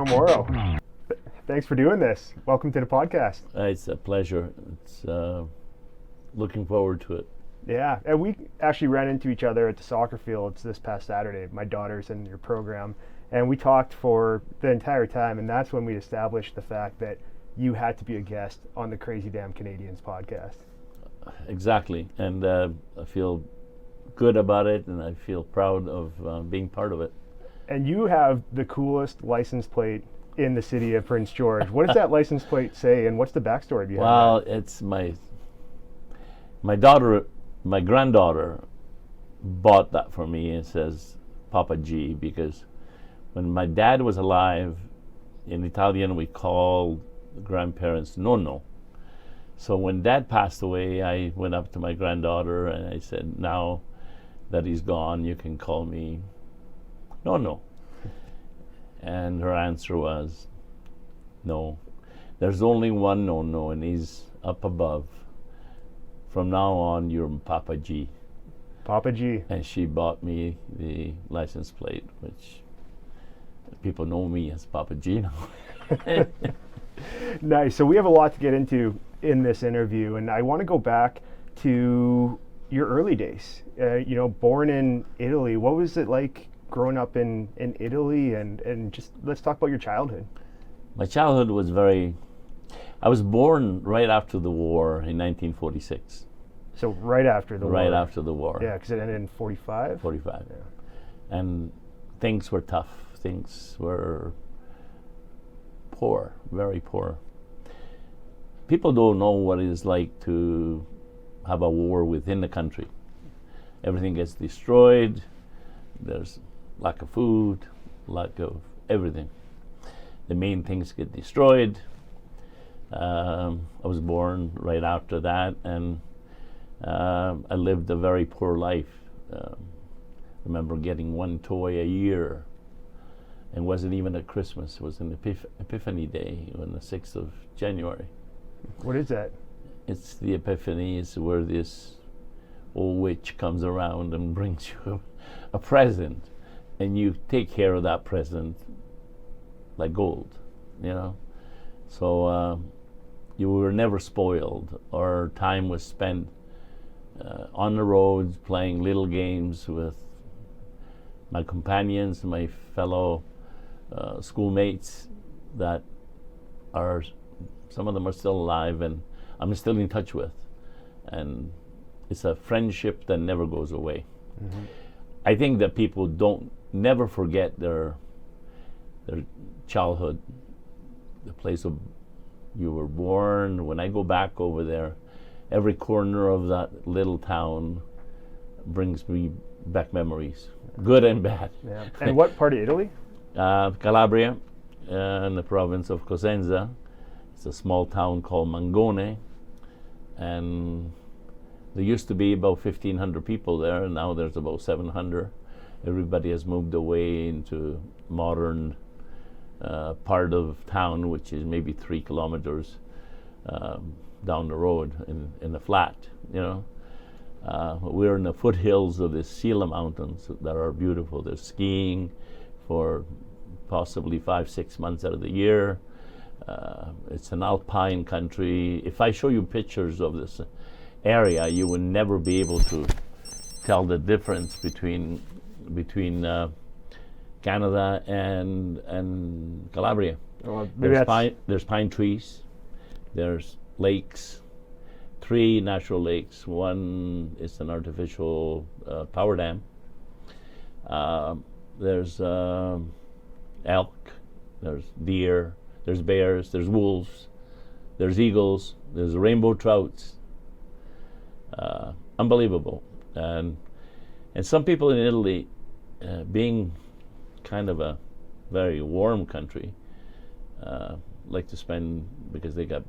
Gaetano Mauro. Thanks for doing this. Welcome to the podcast. It's a pleasure. It's looking forward to it. Yeah, and we actually ran into each other at the soccer fields this past Saturday. My daughter's in your program, and we talked for the entire time, and that's when we established the fact that you had to be a guest on the Crazy Damn Canadians podcast. Exactly, and I feel good about it, and I feel proud of being part of it. And you have the coolest license plate in the city of Prince George. What does that license plate say, and what's the backstory behind Well, that? it's my granddaughter bought that for me. It says Papa G, because when my dad was alive, in Italian we called grandparents nonno. So when Dad passed away, I went up to my granddaughter and I said, now that he's gone, you can call me nonno. And her answer was, no, there's only one nonno, and he's up above. From now on, you're Papa G. Papa G. And she bought me the license plate, which people know me as Papa G now. Nice. So we have a lot to get into in this interview, and I want to go back to your early days. Born in Italy. What was it like growing up in Italy? And just let's talk about your childhood. My childhood was I was born right after the war in 1946. So right after the war. Right after the war. Yeah, because it ended in 45? 45. Yeah. And things were tough. Things were poor, very poor. People don't know what it is like to have a war within the country. Everything gets destroyed. There's lack of food, lack of everything. The main things get destroyed. I was born right after that, and I lived a very poor life. Remember getting one toy a year. It wasn't even at Christmas. It was an Epiphany Day on the 6th of January. What is that? It's the Epiphany. It's where this old witch comes around and brings you a present, and you take care of that present like gold, So you were never spoiled. Our time was spent on the roads playing little games with my companions, my fellow schoolmates that some of them are still alive and I'm still in touch with. And it's a friendship that never goes away. Mm-hmm. I think that people never forget their childhood, the place of you were born. When I go back over there, every corner of that little town brings me back memories, good and bad. Yeah. And what part of Italy? Calabria, in the province of Cosenza. It's a small town called Mangone, and there used to be about 1,500 people there, and now there's about 700. Everybody has moved away into modern part of town, which is maybe 3 kilometers down the road in the flat, We're in the foothills of the Sila Mountains that are beautiful. There's skiing for possibly 5-6 months out of the year. It's an alpine country. If I show you pictures of this area, you will never be able to tell the difference between Canada and Calabria. Well, there's pine trees, there's lakes, 3 natural lakes. One is an artificial power dam. There's elk, there's deer, there's bears, there's wolves, there's eagles, there's rainbow trouts. Unbelievable. And some people in Italy, being kind of a very warm country, like to spend, because they got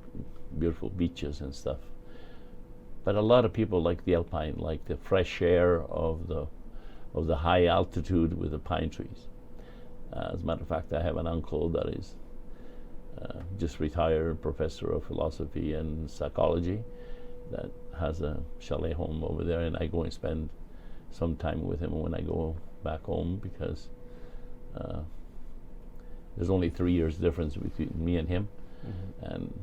beautiful beaches and stuff. But a lot of people like the alpine, like the fresh air of the high altitude with the pine trees. As a matter of fact, I have an uncle that is just retired professor of philosophy and psychology that has a chalet home over there, and I go and spend some time with him when I go back home, because there's only 3 years difference between me and him, and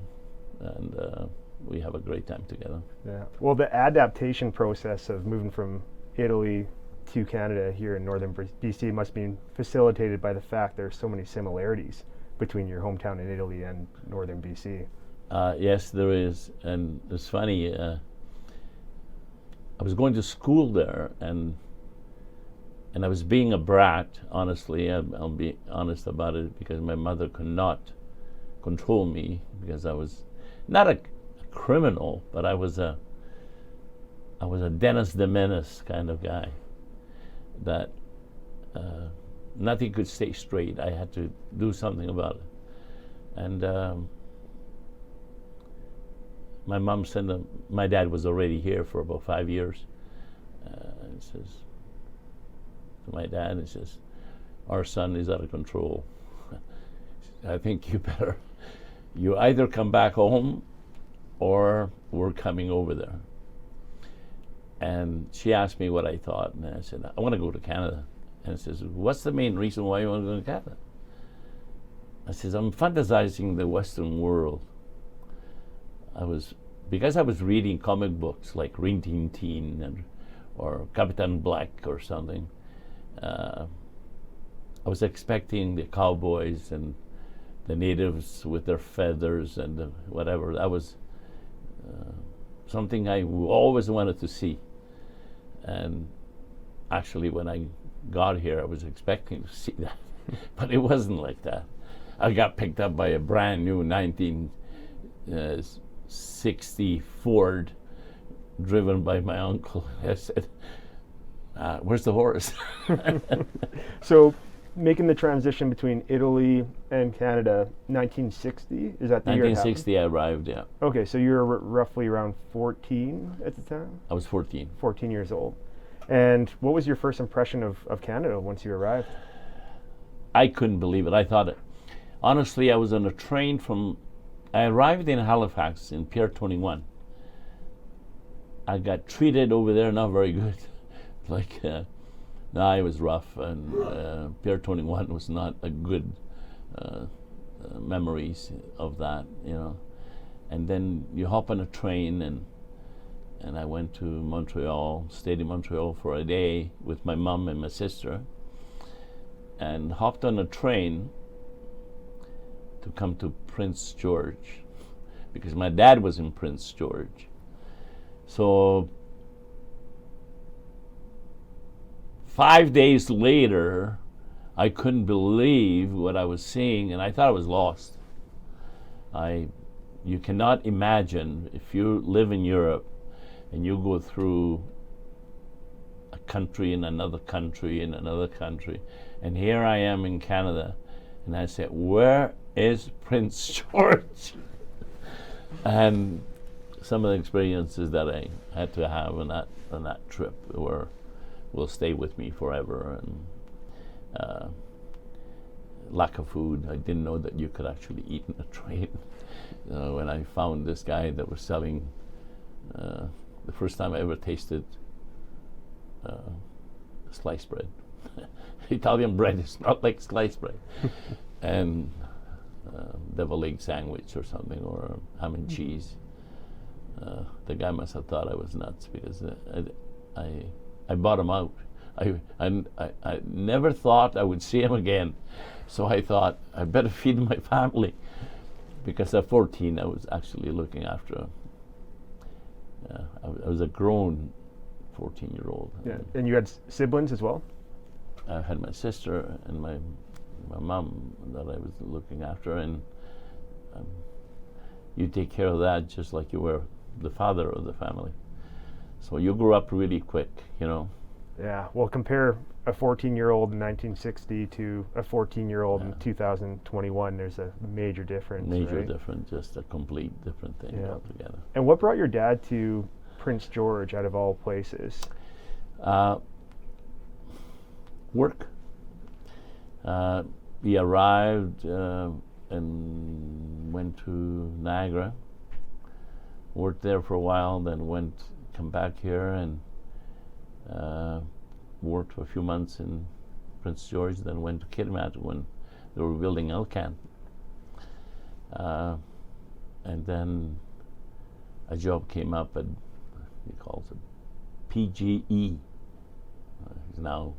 we have a great time together. Yeah. Well, the adaptation process of moving from Italy to Canada here in northern BC must be facilitated by the fact there's so many similarities between your hometown in Italy and northern BC. Yes, there is, and it's funny. I was going to school there, and I was being a brat. Honestly, I'll be honest about it, because my mother could not control me, because I was not a criminal, but I was a Dennis the Menace kind of guy. That nothing could stay straight. I had to do something about it, and. My mom sent him. My dad was already here for about 5 years. And says to my dad, he says, "Our son is out of control. I think you either come back home, or we're coming over there." And she asked me what I thought, and I said, "I want to go to Canada." And she says, "What's the main reason why you want to go to Canada?" I says, "I'm fantasizing the Western world." Because I was reading comic books like Rin Tin Tin or Captain Black or something. I was expecting the cowboys and the natives with their feathers and whatever. That was something I always wanted to see. And actually, when I got here, I was expecting to see that, but it wasn't like that. I got picked up by a brand new 1960 Ford, driven by my uncle. I said, "Where's the horse?" So, making the transition between Italy and Canada, 1960, is that the year? 1960, I arrived. Yeah. Okay, so you were roughly around 14 at the time. I was 14. 14 years old. And what was your first impression of Canada once you arrived? I couldn't believe it. I thought it. Honestly, I was on a train I arrived in Halifax in Pier 21. I got treated over there not very good. It was rough, and Pier 21 was not a good memories of that, you know. And then you hop on a train, and I went to Montreal, stayed in Montreal for a day with my mom and my sister, and hopped on a train to come to Prince George, because my dad was in Prince George. So 5 days later, I couldn't believe what I was seeing, and I thought I was lost. You cannot imagine, if you live in Europe and you go through a country in another country in another country, and here I am in Canada, and I said, "Where is Prince George?" And some of the experiences that I had to have on that trip will stay with me forever. And lack of food. I didn't know that you could actually eat in a train. When I found this guy that was selling, the first time I ever tasted sliced bread. Italian bread is not like sliced bread. And devil egg sandwich or something, or ham and cheese. The guy must have thought I was nuts, because I bought him out. I never thought I would see him again, so I thought I better feed my family, because at 14 I was actually looking after. I was a grown 14-year-old. Yeah, and you had siblings as well? I had my sister and my mom that I was looking after, and you take care of that just like you were the father of the family. So you grew up really quick, you know. Yeah, well, compare a 14-year-old in 1960 to a 14-year-old in 2021. There's a major difference. Major right? difference, just a complete different thing altogether. And what brought your dad to Prince George, out of all places? Work. He arrived and went to Niagara, worked there for a while, then come back here and worked for a few months in Prince George, then went to Kitimat when They were building Elcan. And then a job came up at, he calls it PGE. He's now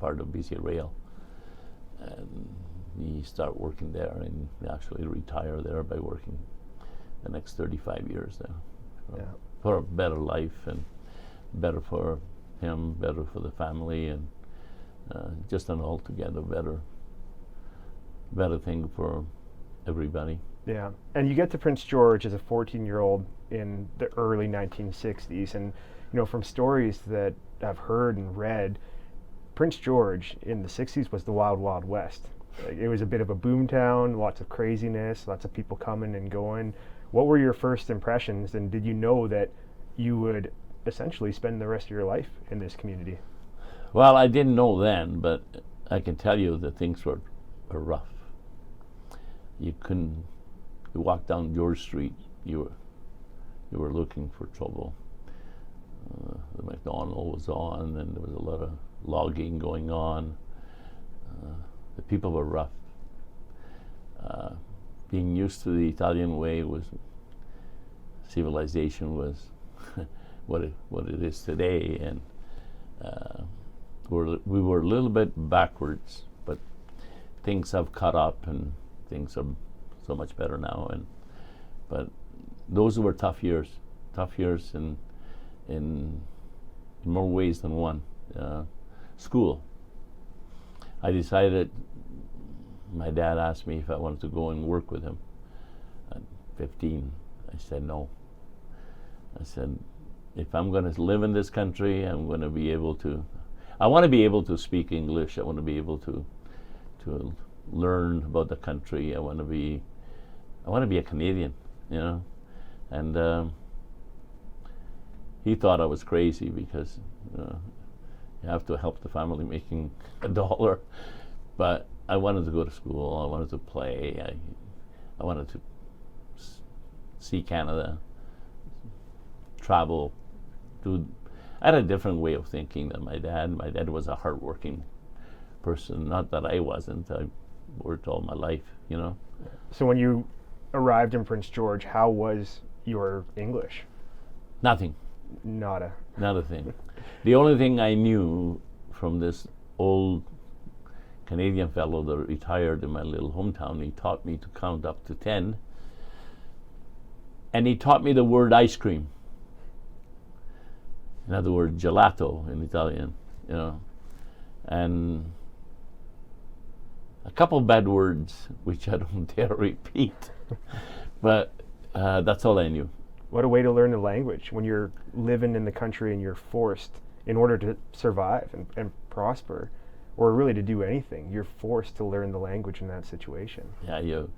part of BC Rail. And he started working there, and he actually retired there by working the next 35 years there. For a better life, and better for him, better for the family, and just an altogether better thing for everybody. Yeah, and you get to Prince George as a 14-year-old in the early 1960s, and from stories that I've heard and read, Prince George in the 60s was the wild, wild west. It was a bit of a boom town, lots of craziness, lots of people coming and going. What were your first impressions, and did you know that you would essentially spend the rest of your life in this community? Well, I didn't know then, but I can tell you that things were rough. You walk down George Street, you were looking for trouble. The McDonald was on, and there was a lot of logging going on. The people were rough. Being used to the Italian way civilization was what it is today, and we were a little bit backwards, but things have caught up, and things are so much better now. But those were tough years in more ways than one. School. I decided, my dad asked me if I wanted to go and work with him at 15. I said no. I said, if I'm going to live in this country, I want to be able to speak English. I want to be able to learn about the country. I want to be a Canadian, And he thought I was crazy because you have to help the family making $1. But I wanted to go to school. I wanted to play. I wanted to see Canada, travel. I had a different way of thinking than my dad. My dad was a hardworking person. Not that I wasn't. I worked all my life, So when you arrived in Prince George, how was your English? Nothing. Nada. Not a thing. The only thing I knew from this old Canadian fellow that retired in my little hometown, he taught me to count up to 10. And he taught me the word ice cream. In other words, gelato in Italian, And a couple bad words, which I don't dare repeat. But that's all I knew. What a way to learn the language when you're living in the country and you're forced, in order to survive and prosper, or really to do anything, you're forced to learn the language in that situation. Yeah, it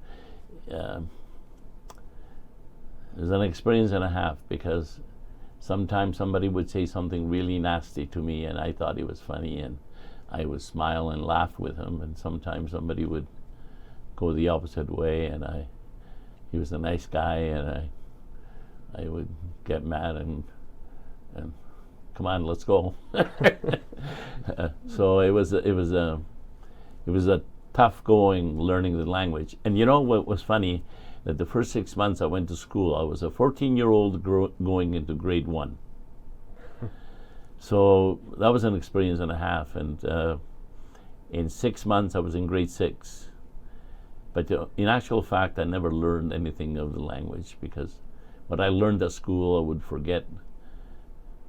was an experience and a half, because sometimes somebody would say something really nasty to me and I thought it was funny, and I would smile and laugh with him, and sometimes somebody would go the opposite way, and he was a nice guy, and I would get mad and come on, let's go. So it was a tough going learning the language. And what was funny, that the first 6 months I went to school, I was a 14-year-old going into grade 1. So that was an experience and a half, and in 6 months I was in grade 6. But in actual fact, I never learned anything of the language, because what I learned at school I would forget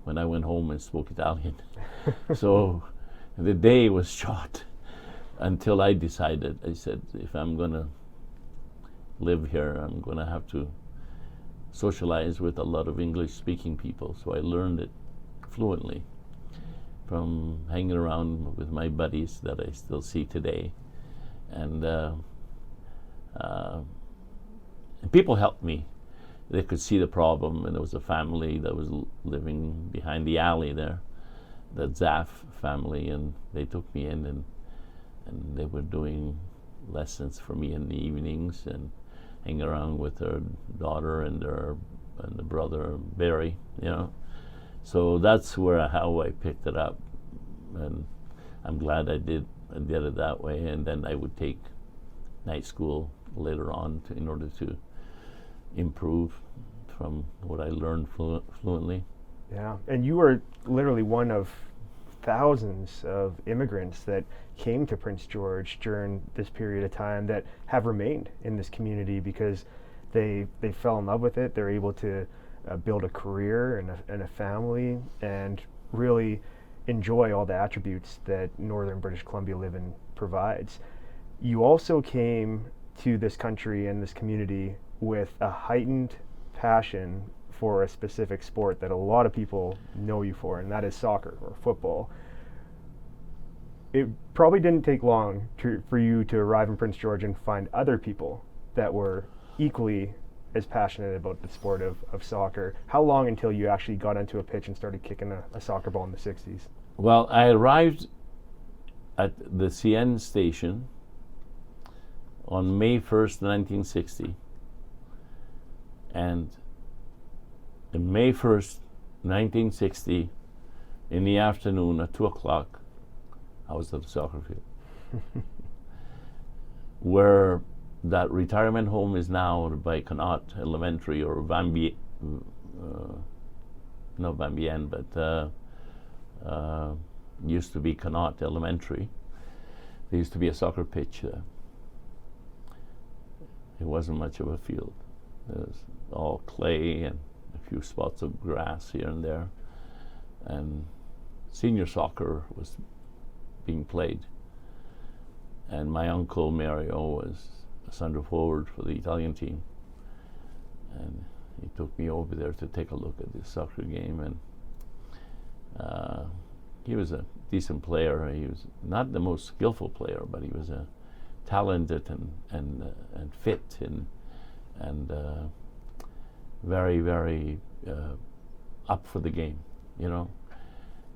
when I went home and spoke Italian. So the day was short until I decided. I said, if I'm going to live here, I'm going to have to socialize with a lot of English-speaking people. So I learned it fluently from hanging around with my buddies that I still see today. And people helped me. They could see the problem, and there was a family that was living behind the alley there, the Zaff family, and they took me in, and they were doing lessons for me in the evenings and hanging around with their daughter and the brother Barry, So that's how I picked it up, and I'm glad I did I did it that way, and then I would take night school later on in order to improve from what I learned fluently. Yeah, and you were literally one of thousands of immigrants that came to Prince George during this period of time that have remained in this community because they fell in love with it. They're able to build a career and a family and really enjoy all the attributes that Northern British Columbia living provides. You also came to this country and this community with a heightened passion for a specific sport that a lot of people know you for, and that is soccer or football. It probably didn't take long for you to arrive in Prince George and find other people that were equally as passionate about the sport of soccer. How long until you actually got onto a pitch and started kicking a soccer ball in the 60s? Well, I arrived at the CN station on May 1st, 1960. And on May 1st, 1960, in the afternoon at 2 o'clock, I was at the soccer field. Where that retirement home is now by Connaught Elementary or not Van Bien, but used to be Connaught Elementary. There used to be a soccer pitch there. It wasn't much of a field. It was all clay and a few spots of grass here and there. And senior soccer was being played. And my uncle Mario was a center forward for the Italian team. And he took me over there to take a look at this soccer game. And he was a decent player. He was not the most skillful player, but he was a talented and fit and very, very up for the game, you know.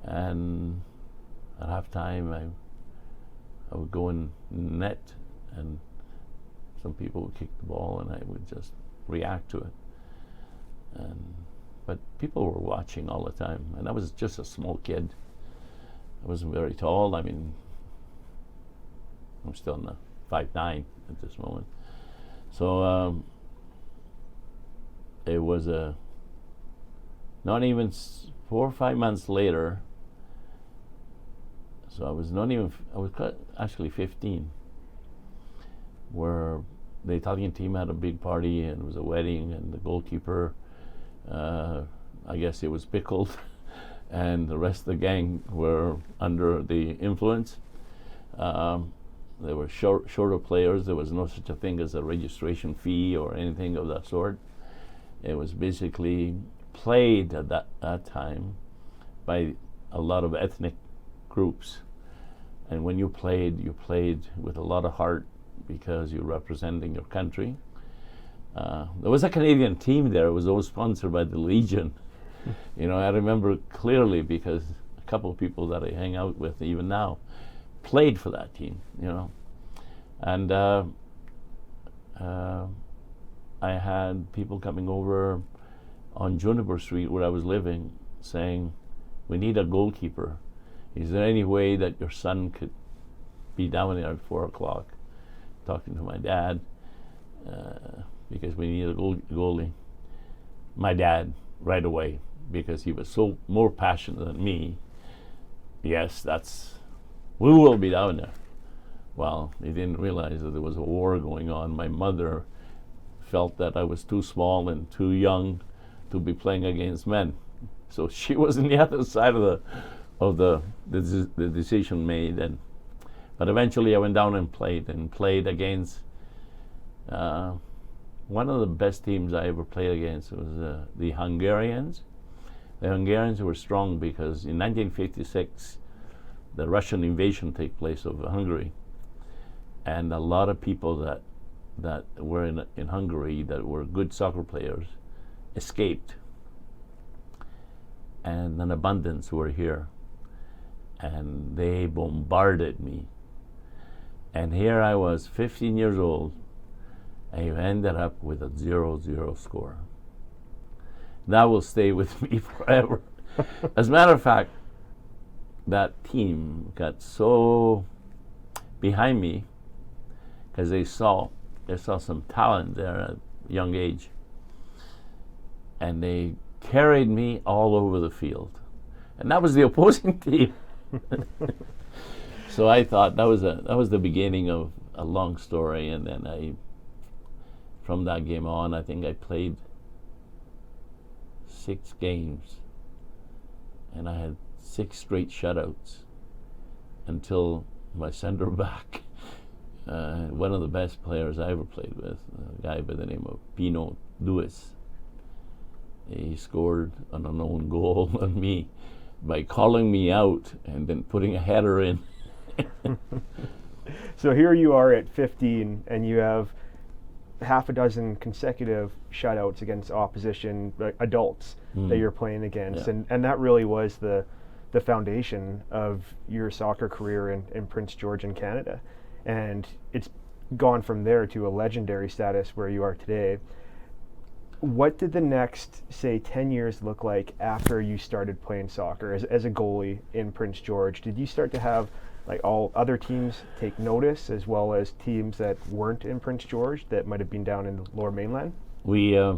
And at halftime, I would go in net, and some people would kick the ball, and I would just react to it. But people were watching all the time, and I was just a small kid. I wasn't very tall. I mean, I'm still in the 5'9" at this moment. So it was not even 4 or 5 months later. So I was actually 15, where the Italian team had a big party and it was a wedding, and the goalkeeper, I guess he was pickled, and the rest of the gang were under the influence. There were shorter players. There was no such a thing as a registration fee or anything of that sort. It was basically played at that time by a lot of ethnic groups. And when you played with a lot of heart because you're representing your country. There was a Canadian team there. It was always sponsored by the Legion. You know, I remember clearly because a couple of people that I hang out with even now played for that team, you know. And I had people coming over on Juniper Street where I was living saying, "We need a goalkeeper. Is there any way that your son could be down there at 4 o'clock?" Talking to my dad, because we need a goalie. My dad, right away, because he was so more passionate than me, "Yes, we will be down there." Well, he didn't realize that there was a war going on. My mother felt that I was too small and too young to be playing against men, so she was on the other side of the decision made. But eventually I went down and played against one of the best teams I ever played against. It was the Hungarians. The Hungarians were strong because in 1956 the Russian invasion took place of Hungary, and a lot of people that were in Hungary that were good soccer players escaped, and an abundance were here, and they bombarded me. And here I was, 15 years old, and you ended up with a 0-0 score. That will stay with me forever. As a matter of fact, that team got so behind me because they saw some talent there at a young age, and they carried me all over the field, and that was the opposing team. So I thought that was the beginning of a long story, and then from that game on, I think I played 6 games, and I had 6 straight shutouts until my center back, one of the best players I ever played with, a guy by the name of Gino, he scored an unknown goal on me by calling me out and then putting a header in. So here you are at 15, and you have half a dozen consecutive shutouts against opposition adults that you're playing against, Yeah. and that really was the foundation of your soccer career in Prince George in Canada, and it's gone from there to a legendary status where you are today. What did the next, say, 10 years look like after you started playing soccer as a goalie in Prince George? Did you start to have like all other teams take notice, as well as teams that weren't in Prince George that might have been down in the Lower Mainland? We, at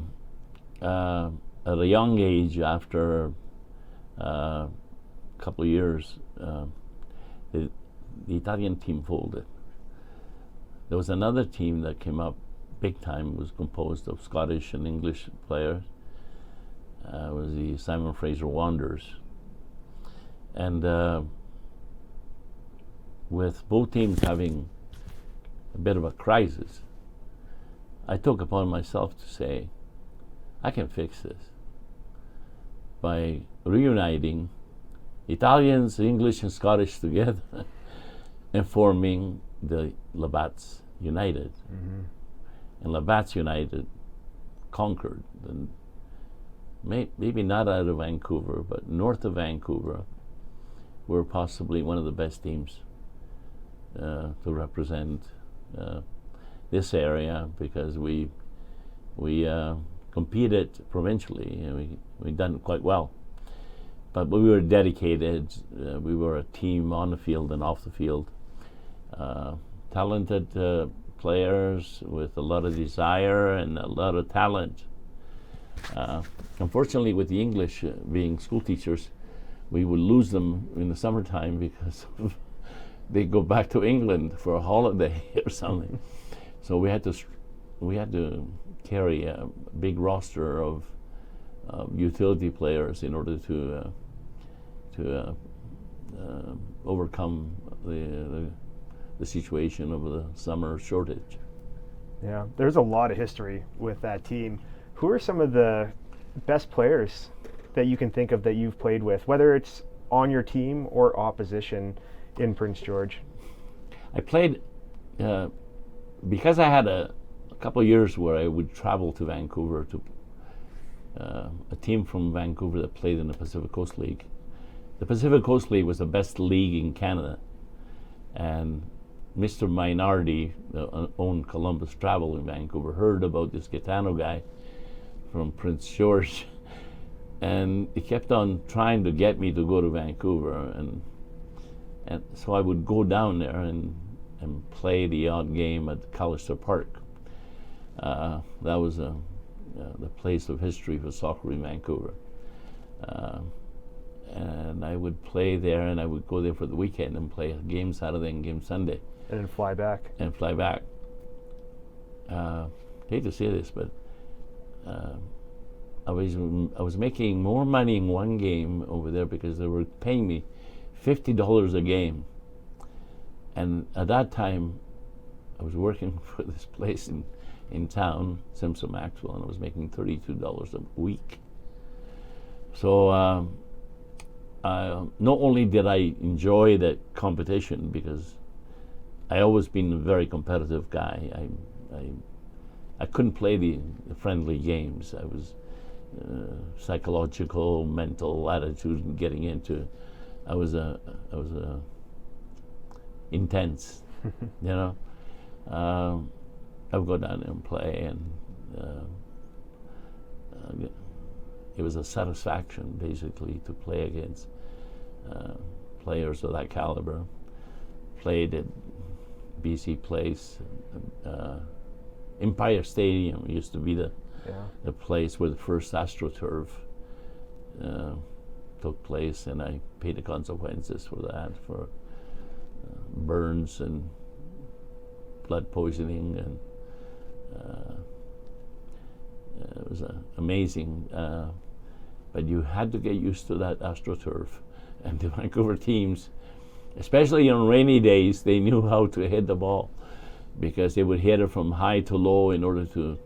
a young age, after a couple of years, the Italian team folded. There was another team that came up big time, was composed of Scottish and English players. It was the Simon Fraser Wanderers. And with both teams having a bit of a crisis, I took upon myself to say, I can fix this by reuniting Italians, English, and Scottish together and forming the Labatt's United. Mm-hmm. And Labatt's United conquered, and maybe not out of Vancouver, but north of Vancouver, were possibly one of the best teams to represent this area, because we competed provincially, and we done quite well. But we were dedicated. We were a team on the field and off the field. Talented players with a lot of desire and a lot of talent. Unfortunately, with the English being school teachers, we would lose them in the summertime because they go back to England for a holiday or something. So we had to carry a big roster of utility players in order to overcome the situation of the summer shortage. Yeah, there's a lot of history with that team. Who are some of the best players that you can think of that you've played with, whether it's on your team or opposition in Prince George? I played, because I had a couple of years where I would travel to Vancouver to a team from Vancouver that played in the Pacific Coast League. The Pacific Coast League was the best league in Canada, and Mr. Minority, the owned Columbus Travel in Vancouver, heard about this Gaetano guy from Prince George, and he kept on trying to get me to go to Vancouver, and so I would go down there and play the odd game at Callister Park. That was the place of history for soccer in Vancouver. And I would play there, and I would go there for the weekend and play a game Saturday and game Sunday. And then fly back. Hate to say this, but I was making more money in one game over there because they were paying me $50 a game. And at that time, I was working for this place in town, Simpson Maxwell, and I was making $32 a week. So not only did I enjoy that competition, because I always been a very competitive guy. I couldn't play the friendly games. I was psychological, mental attitude and getting into. I was intense, you know. I would go down there and play, and it was a satisfaction, basically, to play against players of that caliber. Played at BC Place. Empire Stadium used to be the place where the first AstroTurf took place, and I paid the consequences for that, for burns and blood poisoning, and it was amazing. But you had to get used to that AstroTurf, and the Vancouver teams, especially on rainy days, they knew how to hit the ball, because they would hit it from high to low in order to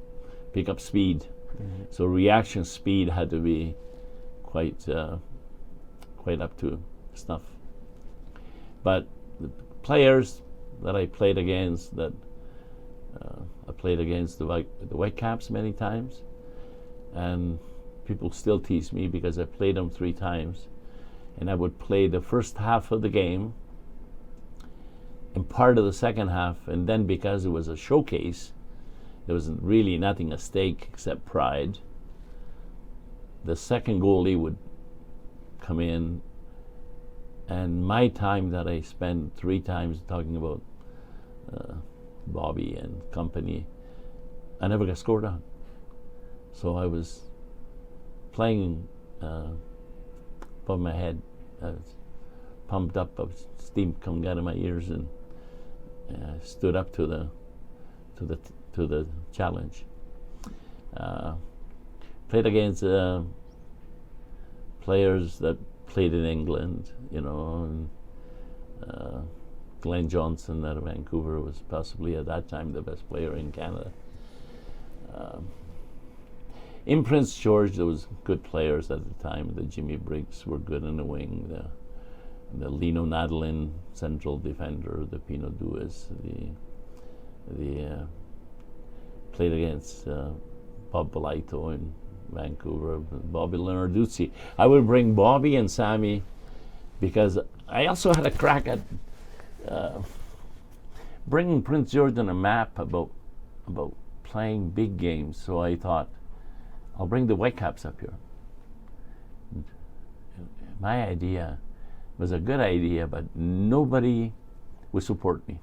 pick up speed. Mm-hmm. So reaction speed had to be quite up to snuff. But the players that I played against, I played against the Whitecaps many times, and people still tease me because I played them 3 times, and I would play the first half of the game and part of the second half, and then because it was a showcase, there was really nothing at stake except pride. The second goalie would come in, and my time that I spent 3 times talking about Bobby and company, I never got scored on. So I was playing above my head. I was pumped up, of steam coming out of my ears, and stood up to the challenge. Played against players that played in England, and Glenn Johnson out of Vancouver was possibly at that time the best player in Canada. In Prince George, there was good players at the time. The Jimmy Briggs were good in the wing. The Lino Nadalin central defender, the Pino Duez, the played against Bob Belaito in Vancouver, Bobby Leonarduzzi. I would bring Bobby and Sammy because I also had a crack at bringing Prince George on a map about playing big games. So I thought, I'll bring the Whitecaps up here. And my idea was a good idea, but nobody would support me.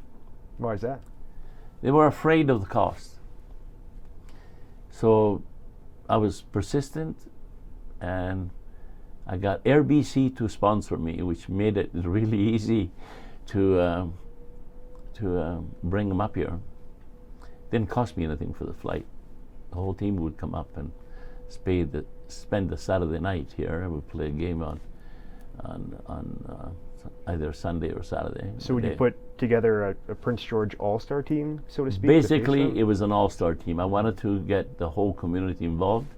Why is that? They were afraid of the cost. So I was persistent, and I got AirBC to sponsor me, which made it really easy to bring them up here. Didn't cost me anything for the flight. The whole team would come up and spend the Saturday night here. I would play a game on either Sunday or Saturday. So would you put together a Prince George all-star team, so to speak? Basically, it was an all-star team. I wanted to get the whole community involved.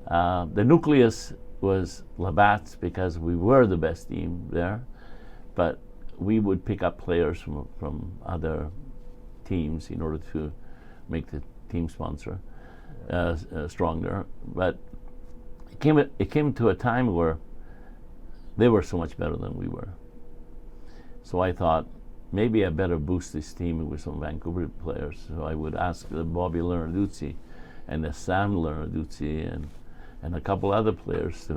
The nucleus was Labatt's because we were the best team there, but we would pick up players from other teams in order to make the team sponsor stronger. But it came to a time where they were so much better than we were. So I thought, maybe I better boost this team with some Vancouver players. So I would ask the Bobby Leonarduzzi and the Sam Leonarduzzi and a couple other players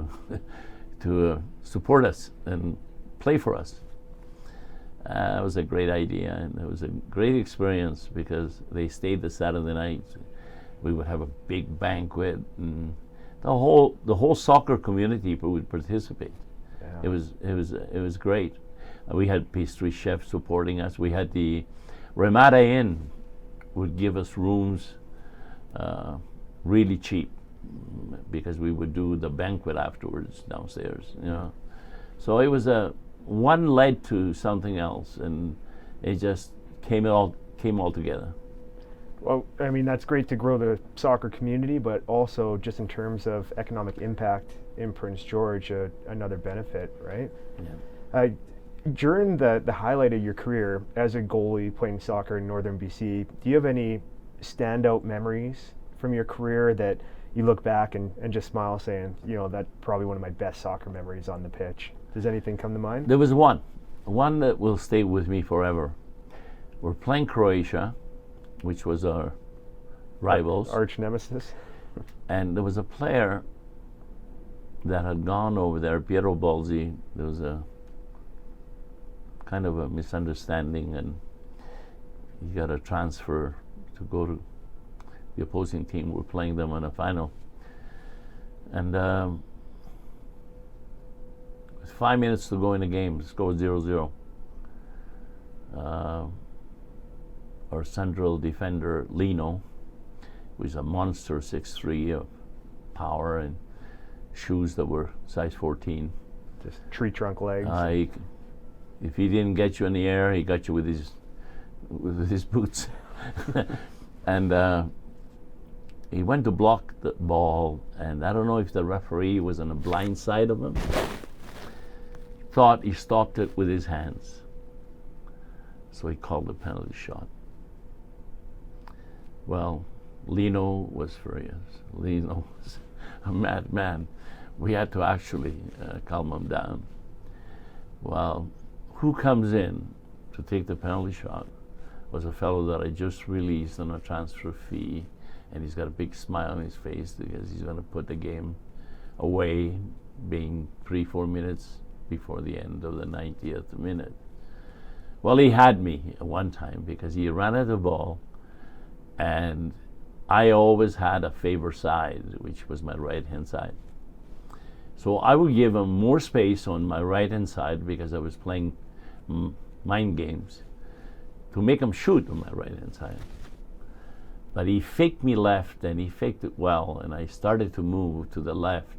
to support us and play for us. It was a great idea, and it was a great experience because they stayed the Saturday night. We would have a big banquet, and the whole soccer community would participate. Yeah. It was great. We had pastry chefs supporting us. We had the Ramada Inn would give us rooms really cheap because we would do the banquet afterwards downstairs. So it was one led to something else, and it just came all together. Well, I mean, that's great to grow the soccer community, but also just in terms of economic impact in Prince George, another benefit, right? Yeah. During the highlight of your career as a goalie playing soccer in Northern BC, do you have any standout memories from your career that you look back and just smile saying, that's probably one of my best soccer memories on the pitch? Does anything come to mind? There was one that will stay with me forever. We're playing Croatia, which was our rivals. Arch nemesis. And there was a player that had gone over there, Piero Balzi. There was a kind of a misunderstanding, and he got a transfer to go to the opposing team. We're playing them on a final. And with 5 minutes to go in the game, the score 0-0. Our central defender, Gino, who is a monster 6'3", of power and shoes that were size 14. Just tree trunk legs. If he didn't get you in the air, he got you with his boots. And he went to block the ball, and I don't know if the referee was on the blind side of him. Thought he stopped it with his hands. So he called the penalty shot. Well, Gino was furious. Gino was a madman. We had to actually calm him down. Well, who comes in to take the penalty shot was a fellow that I just released on a transfer fee, and he's got a big smile on his face because he's going to put the game away, being 3-4 minutes before the end of the 90th minute. Well, he had me at one time because he ran at the ball, and I always had a favor side, which was my right-hand side. So I would give him more space on my right-hand side because I was playing mind games to make him shoot on my right-hand side. But he faked me left, and he faked it well, and I started to move to the left.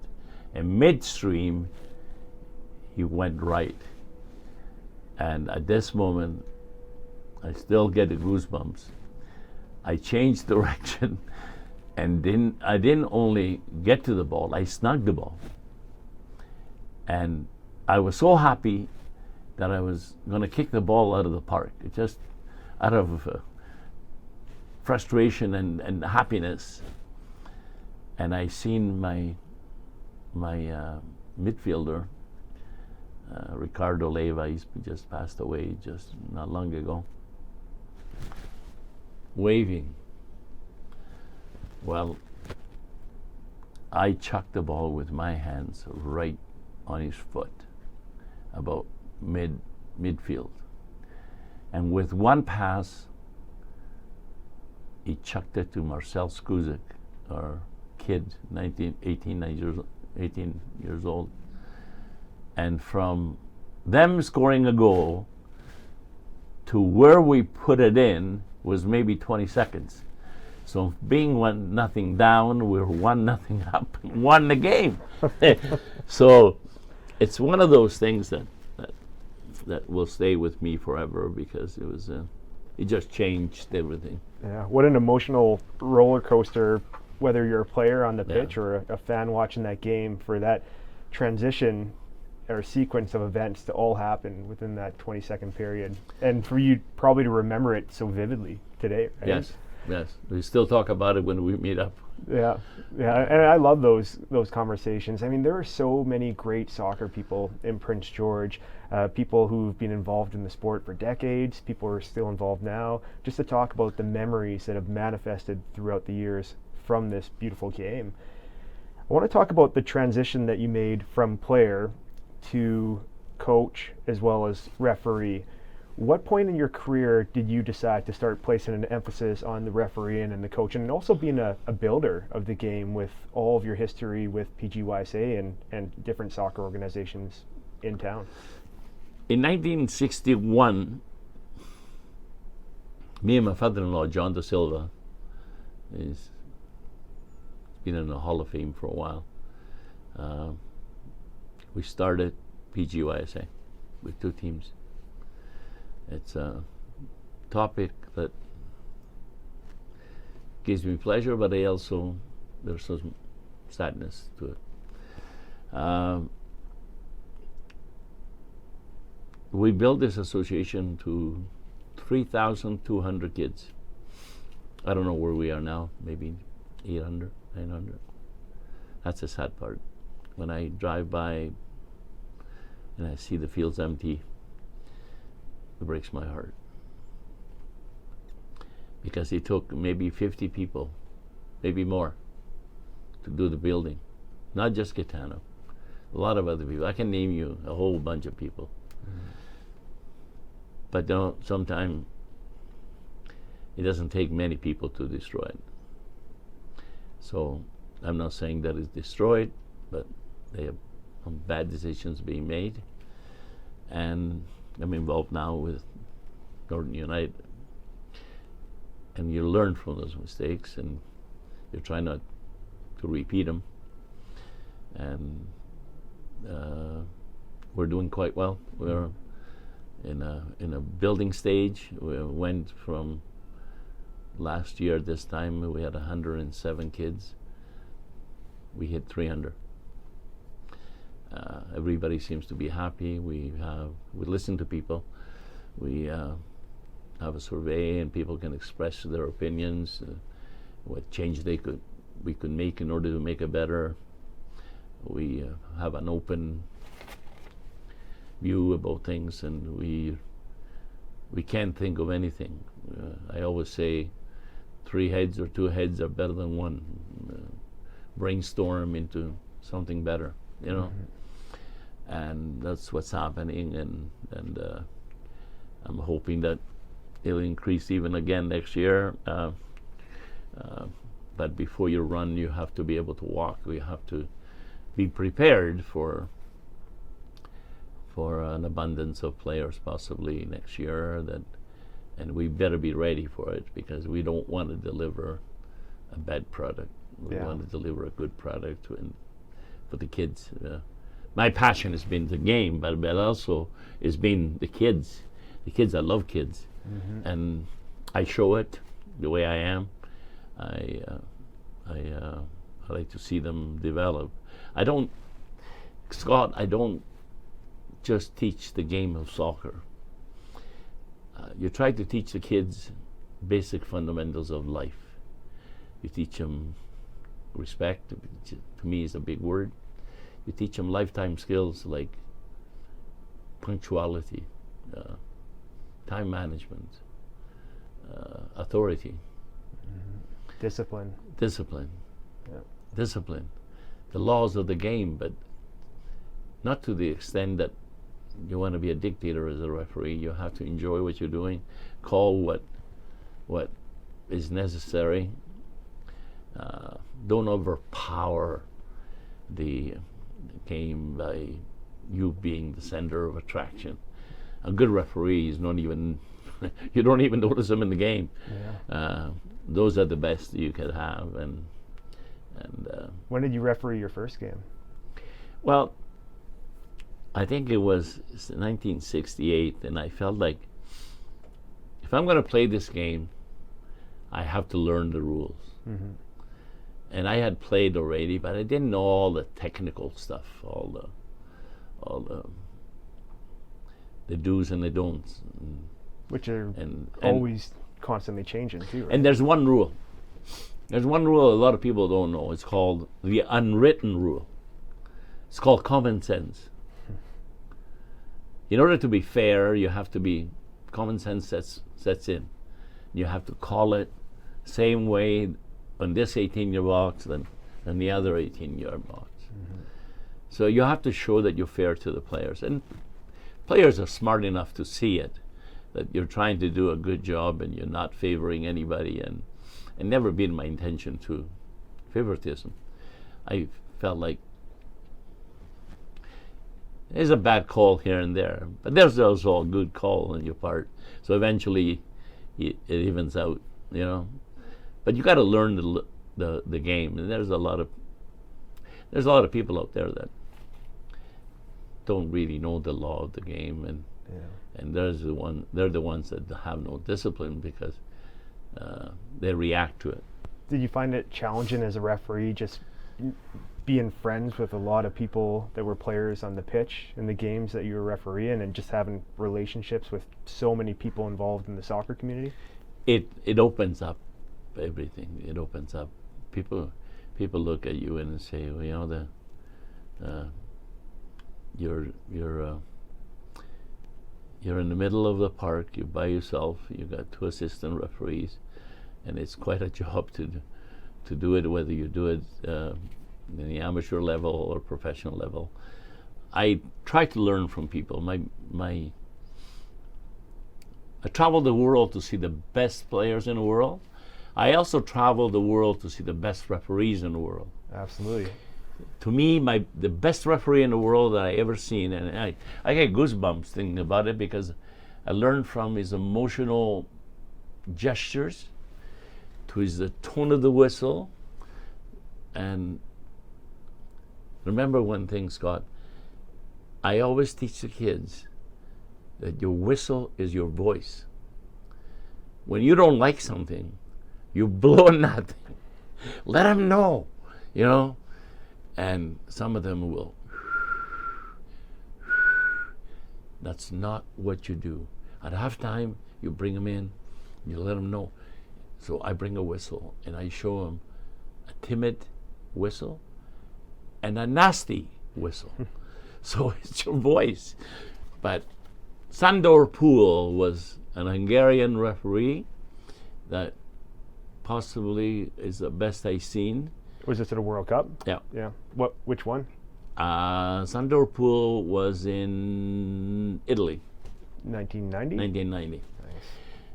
And midstream, he went right. And at this moment, I still get the goosebumps. I changed direction, and I didn't only get to the ball, I snugged the ball. And I was so happy that I was going to kick the ball out of the park. It just out of frustration and happiness. And I seen my midfielder, Ricardo Leyva, he's just passed away just not long ago, waving. Well, I chucked the ball with my hands right on his foot, about midfield. And with one pass, he chucked it to Marcel Skuzik, our kid, 18 years old. And from them scoring a goal to where we put it in was maybe 20 seconds. So being 1-0 down, we were 1-0 up and won the game. So it's one of those things that will stay with me forever because it just changed everything. Yeah, what an emotional roller coaster, whether you're a player on the pitch or a fan watching that game, for that transition or sequence of events to all happen within that 20-second period, and for you probably to remember it so vividly today, right? Yes, we still talk about it when we meet up. Yeah, and I love those conversations. I mean, there are so many great soccer people in Prince George, people who've been involved in the sport for decades, people who are still involved now, just to talk about the memories that have manifested throughout the years from this beautiful game. I want to talk about the transition that you made from player to coach as well as referee. What point in your career did you decide to start placing an emphasis on the refereeing and the coaching, and also being a builder of the game with all of your history with PGYSA and different soccer organizations in town? In 1961, me and my father-in-law, John Da Silva, he's been in the Hall of Fame for a while, we started PGYSA with 2 teams. It's a topic that gives me pleasure, but there's some sadness to it. We built this association to 3,200 kids. I don't know where we are now, maybe 800, 900. That's the sad part. When I drive by and I see the fields empty, it breaks my heart. Because it took maybe 50 people, maybe more, to do the building. Not just Gaetano, a lot of other people. I can name you a whole bunch of people. Mm-hmm. But sometimes it doesn't take many people to destroy it. So I'm not saying that it's destroyed, but they have some bad decisions being made. And I'm involved now with Northern United. And you learn from those mistakes, and you try not to repeat them. And we're doing quite well. We're in a building stage. We went from last year at this time, we had 107 kids. We hit 300. Everybody seems to be happy. We listen to people. We have a survey, and people can express their opinions, what change we could make in order to make it better. We have an open view about things, and we can't think of anything. I always say 3 heads or 2 heads are better than one. Brainstorm into something better, you know. And that's what's happening, and I'm hoping that it'll increase even again next year. But before you run, you have to be able to walk. We have to be prepared for an abundance of players possibly next year, and we better be ready for it, because we don't want to deliver a bad product. We want to deliver a good product for the kids. My passion has been the game, but also has been the kids. The kids, I love kids, and I show it the way I am. I like to see them develop. I don't just teach the game of soccer. You try to teach the kids basic fundamentals of life. You teach them respect, to me is a big word. You teach them lifetime skills like punctuality, time management, authority. Discipline. Yeah. Discipline. The laws of the game, but not to the extent that you want to be a dictator as a referee. You have to enjoy what you're doing, call what is necessary. Don't overpower the game by you being the center of attraction. A good referee is not even you don't even notice them in the game. Those are the best you could have. And when did you referee your first game? Well, I think it was 1968, and I felt like if I'm going to play this game, I have to learn the rules. And I had played already, but I didn't know all the technical stuff, all the do's and the don'ts. Which are always constantly changing too, right? And there's one rule. There's one rule a lot of people don't know. It's called the unwritten rule. It's called common sense. In order to be fair, you have to be, common sense sets in. You have to call it same way on this 18-yard box than the other 18-yard box. So you have to show that you're fair to the players. And players are smart enough to see it, that you're trying to do a good job and you're not favoring anybody. And never been my intention to favoritism. I felt like there's a bad call here and there, but there's also a good call on your part. So eventually it evens out, you know. But you got to learn the game, and there's a lot of people out there that don't really know the law of the game, and they're the ones that have no discipline because they react to it. Did you find it challenging as a referee, just being friends with a lot of people that were players on the pitch in the games that you were refereeing, and just having relationships with so many people involved in the soccer community? It opens up everything. It opens up. People look at you and say, well, you know, you're in the middle of the park. You're by yourself. You got 2 assistant referees, and it's quite a job to do it, whether you do it in the amateur level or professional level. I try to learn from people. I traveled the world to see the best players in the world. I also traveled the world to see the best referees in the world. Absolutely. To me, the best referee in the world that I ever seen, and I get goosebumps thinking about it because I learned from his emotional gestures to the tone of the whistle. And remember one thing, Scott, I always teach the kids that your whistle is your voice. When you don't like something, you blow nothing. Let them know, you know. And some of them will. That's not what you do. At halftime, you bring them in, you let them know. So I bring a whistle and I show them a timid whistle and a nasty whistle. So it's your voice. But Sandor Pool was an Hungarian referee that possibly is the best I've seen. Was this at a World Cup? Yeah. Yeah. Which one? Sandor Pool was in Italy. 1990? 1990.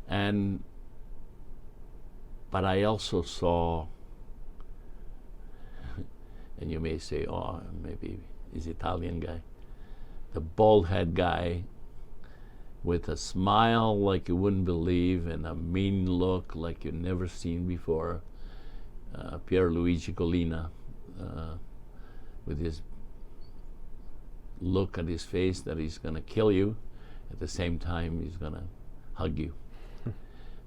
Nice. But I also saw, and you may say, oh, maybe he's Italian guy, the bald head guy with a smile like you wouldn't believe and a mean look like you've never seen before, Pierluigi Collina, with his look at his face that he's going to kill you, at the same time he's going to hug you.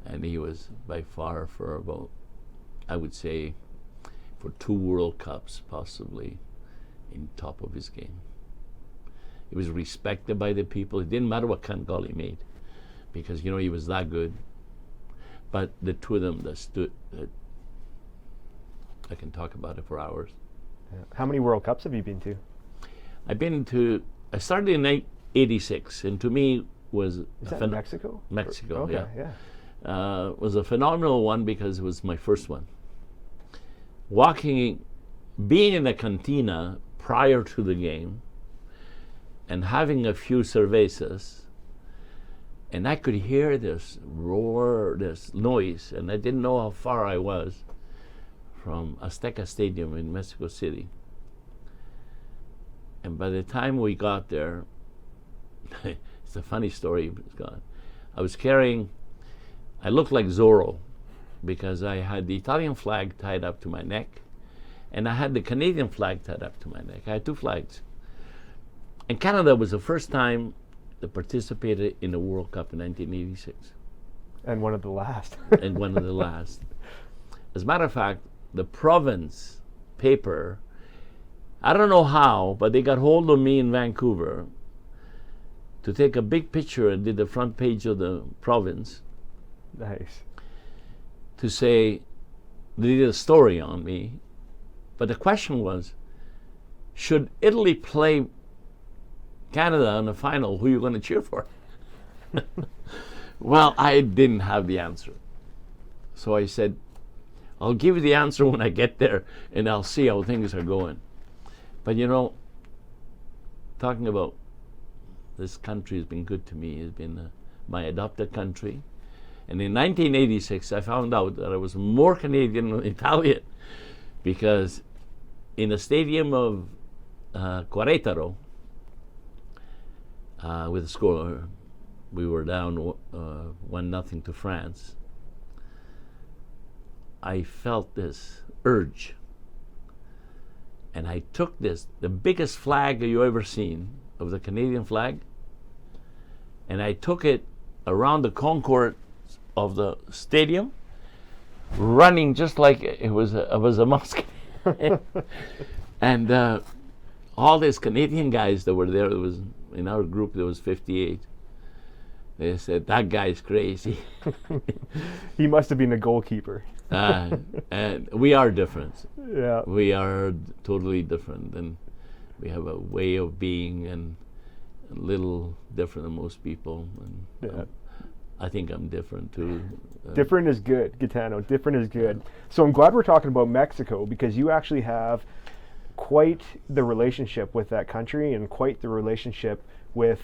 And he was by far, for about, I would say, for 2 World Cups possibly in top of his game. He was respected by the people. It didn't matter what kind of goal he made, because he was that good. But the two of them that stood, I can talk about it for hours. Yeah. How many World Cups have you been to? I started in 86, and to me was Is that Mexico? Mexico, okay, yeah. Was a phenomenal one because it was my first one. Being in the cantina prior to the game and having a few cervezas, and I could hear this roar, this noise, and I didn't know how far I was from Azteca Stadium in Mexico City. And by the time we got there, it's a funny story, Scott. I looked like Zorro because I had the Italian flag tied up to my neck and I had the Canadian flag tied up to my neck. I had 2 flags. And Canada was the first time that participated in the World Cup in 1986. And one of the last. And one of the last. As a matter of fact, the province paper, I don't know how, but they got hold of me in Vancouver to take a big picture and did the front page of the province. Nice. To say, they did a story on me, but the question was, should Italy play Canada in the final, who are you going to cheer for? Well, I didn't have the answer. So I said, I'll give you the answer when I get there and I'll see how things are going. But talking about this country has been good to me. It's been my adopted country. And in 1986, I found out that I was more Canadian than Italian because in the stadium of Querétaro, with a score, we were down 1-0 to France. I felt this urge. And I took the biggest flag you ever seen, of the Canadian flag, and I took it around the concourse of the stadium, running just like it was a mosque. And all these Canadian guys that were there, in our group there was 58. They said, that guy's crazy. He must have been a goalkeeper. And we are different. Yeah. We are totally different, and we have a way of being and a little different than most people. And Yeah. I think I'm different too. Different is good, Gaetano. Different is good. So I'm glad we're talking about Mexico, because you actually have quite the relationship with that country and quite the relationship with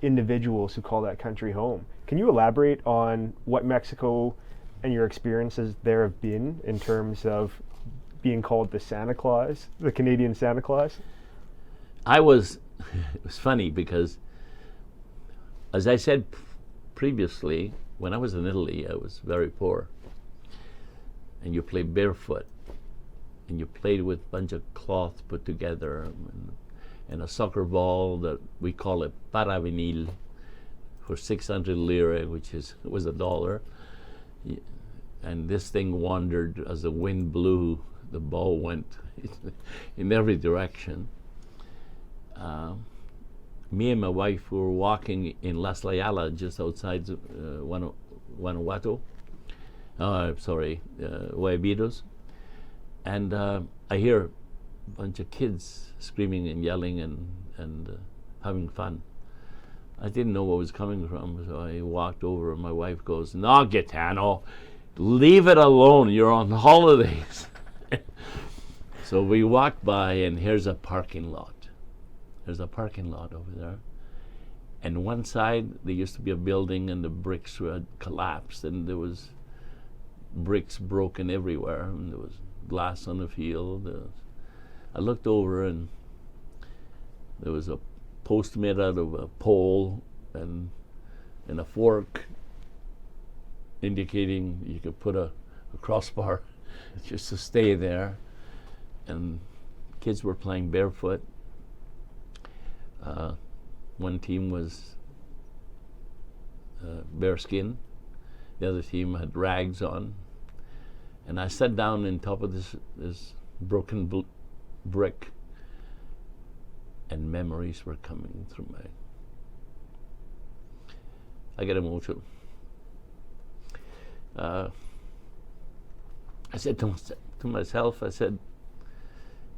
individuals who call that country home. Can you elaborate on what Mexico and your experiences there have been in terms of being called the Santa Claus, the Canadian Santa Claus? It was funny because, as I said previously, when I was in Italy, I was very poor. And you played barefoot. And you played with a bunch of cloth put together and a soccer ball that we call it paravinil for 600 lire, which was $1. And this thing wandered as the wind blew. The ball went in every direction. Me and my wife were walking in Las Layala, just outside Guanajuato. Guayabitos. And I hear a bunch of kids screaming and yelling and having fun. I didn't know what was coming from, so I walked over and my wife goes, "No, Gaetano, leave it alone. You're on holidays." So we walked by and here's a parking lot. There's a parking lot over there. And one side, there used to be a building and the bricks had collapsed and there was bricks broken everywhere and there was glass on the field. I looked over and there was a post made out of a pole and a fork indicating you could put a crossbar just to stay there. And kids were playing barefoot. One team was bare skin. The other team had rags on. And I sat down on top of this broken brick, and memories were coming through I get emotional. I said to myself, I said,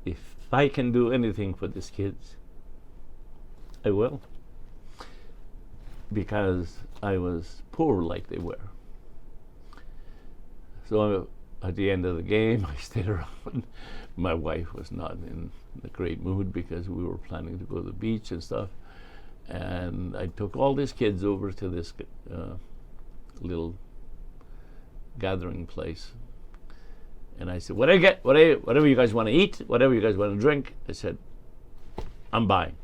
if I can do anything for these kids, I will. Because I was poor like they were. So at the end of the game, I stayed around. My wife was not in a great mood because we were planning to go to the beach and stuff. And I took all these kids over to this little gathering place. And I said, whatever you guys want to eat, whatever you guys want to drink, I said, I'm buying.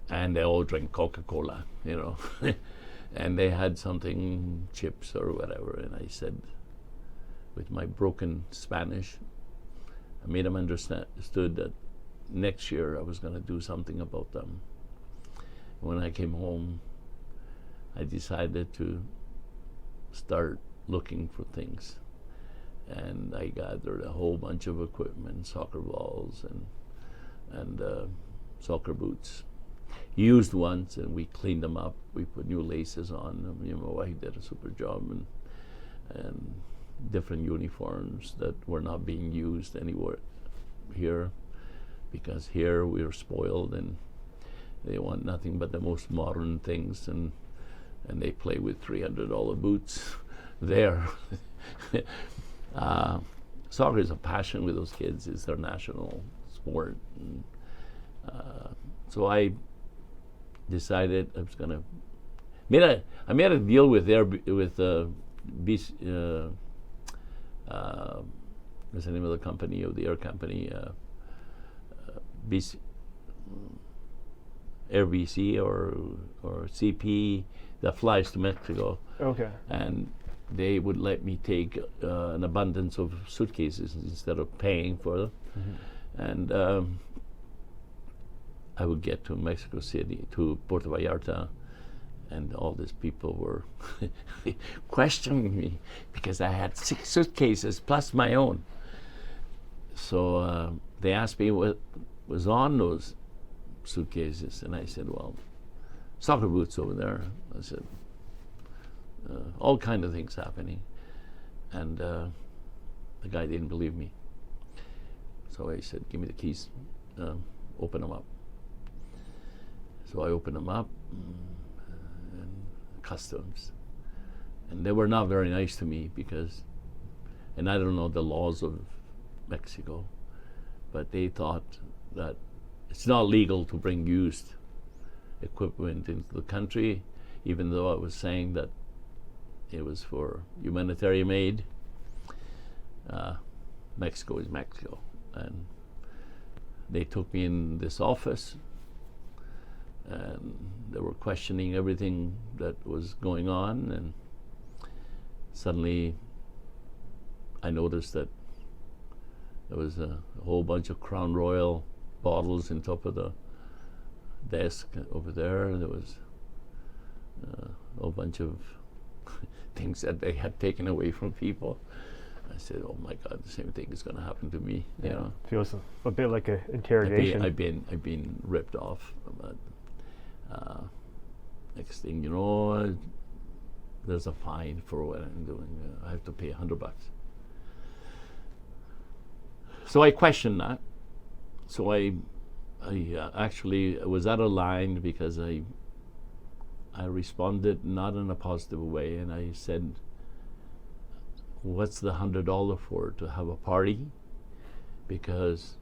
And they all drank Coca-Cola, you know. And they had something, chips or whatever. And I said, with my broken Spanish, I made them understood that next year I was going to do something about them. When I came home, I decided to start looking for things. And I gathered a whole bunch of equipment, soccer balls and soccer boots. Used ones, and we cleaned them up. We put new laces on. Me and my wife did a super job, and different uniforms that were not being used anywhere here, because here we are spoiled and they want nothing but the most modern things, and they play with $300 boots there. Soccer is a passion with those kids. It's their national sport. And, so I decided I was gonna I made a deal with what's the name of the company, of the air company, AirBC or CP that flies to Mexico. Okay. And they would let me take an abundance of suitcases instead of paying for them. Mm-hmm. And I would get to Mexico City, to Puerto Vallarta, and all these people were questioning me because I had 6 suitcases plus my own. So they asked me what was on those suitcases, and I said, well, soccer boots over there. I said, all kind of things happening. And the guy didn't believe me. So I said, give me the keys, open them up. So I opened them up, and customs. And they were not very nice to me because, and I don't know the laws of Mexico, but they thought that it's not legal to bring used. equipment into the country, even though I was saying that it was for humanitarian aid. Mexico is Mexico. And they took me in this office, and they were questioning everything that was going on, and suddenly I noticed that there was a whole bunch of Crown Royal bottles on top of the desk over there. There was a whole bunch of things that they had taken away from people. I said, "Oh my God, the same thing is going to happen to me." You know, feels a bit like an interrogation. I've been ripped off. But next thing you know, there's a fine for what I'm doing. I have to pay $100. So I questioned that. So I actually was out of line because I responded not in a positive way, and I said, "What's the $100 for? To have a party? Because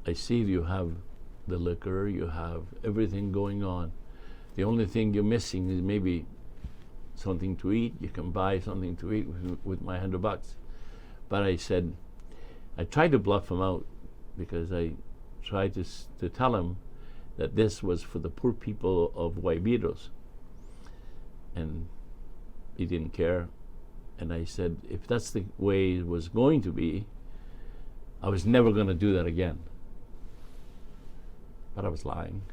I see you have the liquor, you have everything going on. The only thing you're missing is maybe something to eat. You can buy something to eat with my $100. But I said, I tried to bluff him out because I tried to tell him that this was for the poor people of Guaybiros. And he didn't care. And I said, if that's the way it was going to be, I was never going to do that again. But I was lying.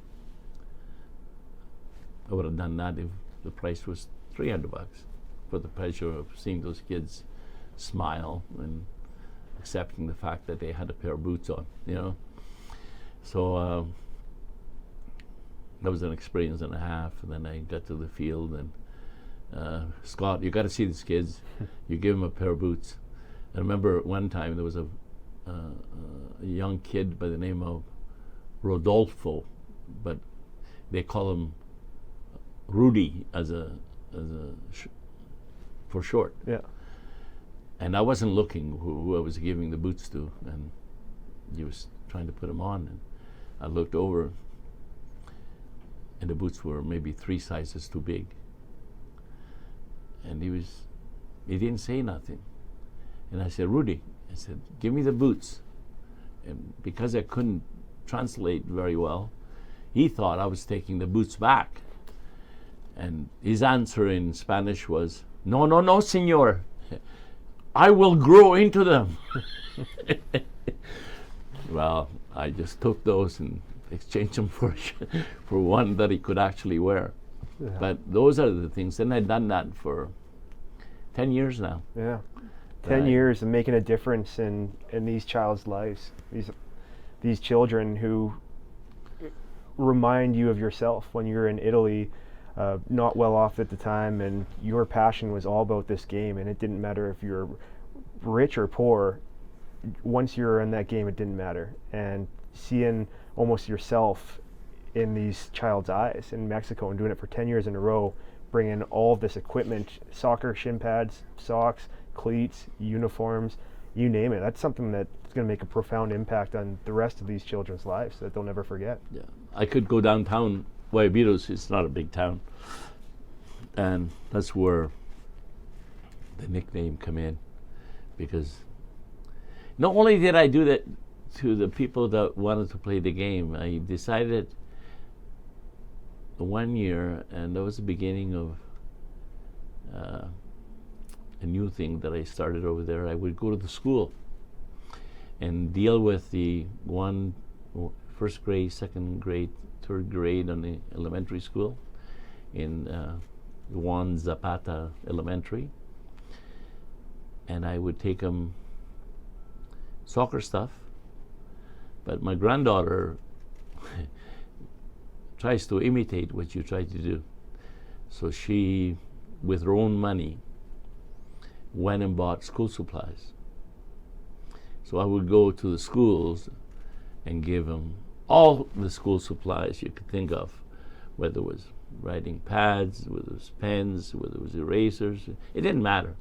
I would have done that if the price was $300 for the pleasure of seeing those kids smile and accepting the fact that they had a pair of boots on, you know. So that was an experience and a half. And then I got to the field and Scott, you got to see these kids. You give them a pair of boots. I remember one time there was a young kid by the name of Rodolfo, but they call him Rudy for short. Yeah. And I wasn't looking who I was giving the boots to, and he was trying to put them on, and I looked over, and the boots were maybe 3 sizes too big. And he didn't say nothing. And I said, "Rudy," I said, "give me the boots." And because I couldn't translate very well, he thought I was taking the boots back. And his answer in Spanish was, "No, no, no, senor. I will grow into them." Well, I just took those and exchanged them for one that he could actually wear. Yeah. But those are the things. And I've done that for 10 years now. Yeah. 10 years of making a difference in these child's lives. These children who remind you of yourself when you're in Italy, not well off at the time, and your passion was all about this game, and it didn't matter if you're rich or poor. Once you're in that game, it didn't matter. And seeing almost yourself in these child's eyes in Mexico and doing it for 10 years in a row, bringing all of this equipment, soccer shin pads, socks, cleats, uniforms, you name it. That's something that's going to make a profound impact on the rest of these children's lives that they'll never forget. Yeah, I could go downtown. Guaybiros is not a big town, and that's where the nickname come in, because not only did I do that to the people that wanted to play the game, I decided one year, and that was the beginning of a new thing that I started over there. I would go to the school and deal with the first grade, second grade, third grade on the elementary school in Juan Zapata Elementary, and I would take them soccer stuff. But my granddaughter tries to imitate what you try to do. So she, with her own money, went and bought school supplies. So I would go to the schools and give them all the school supplies you could think of, whether it was writing pads, whether it was pens, whether it was erasers. It didn't matter.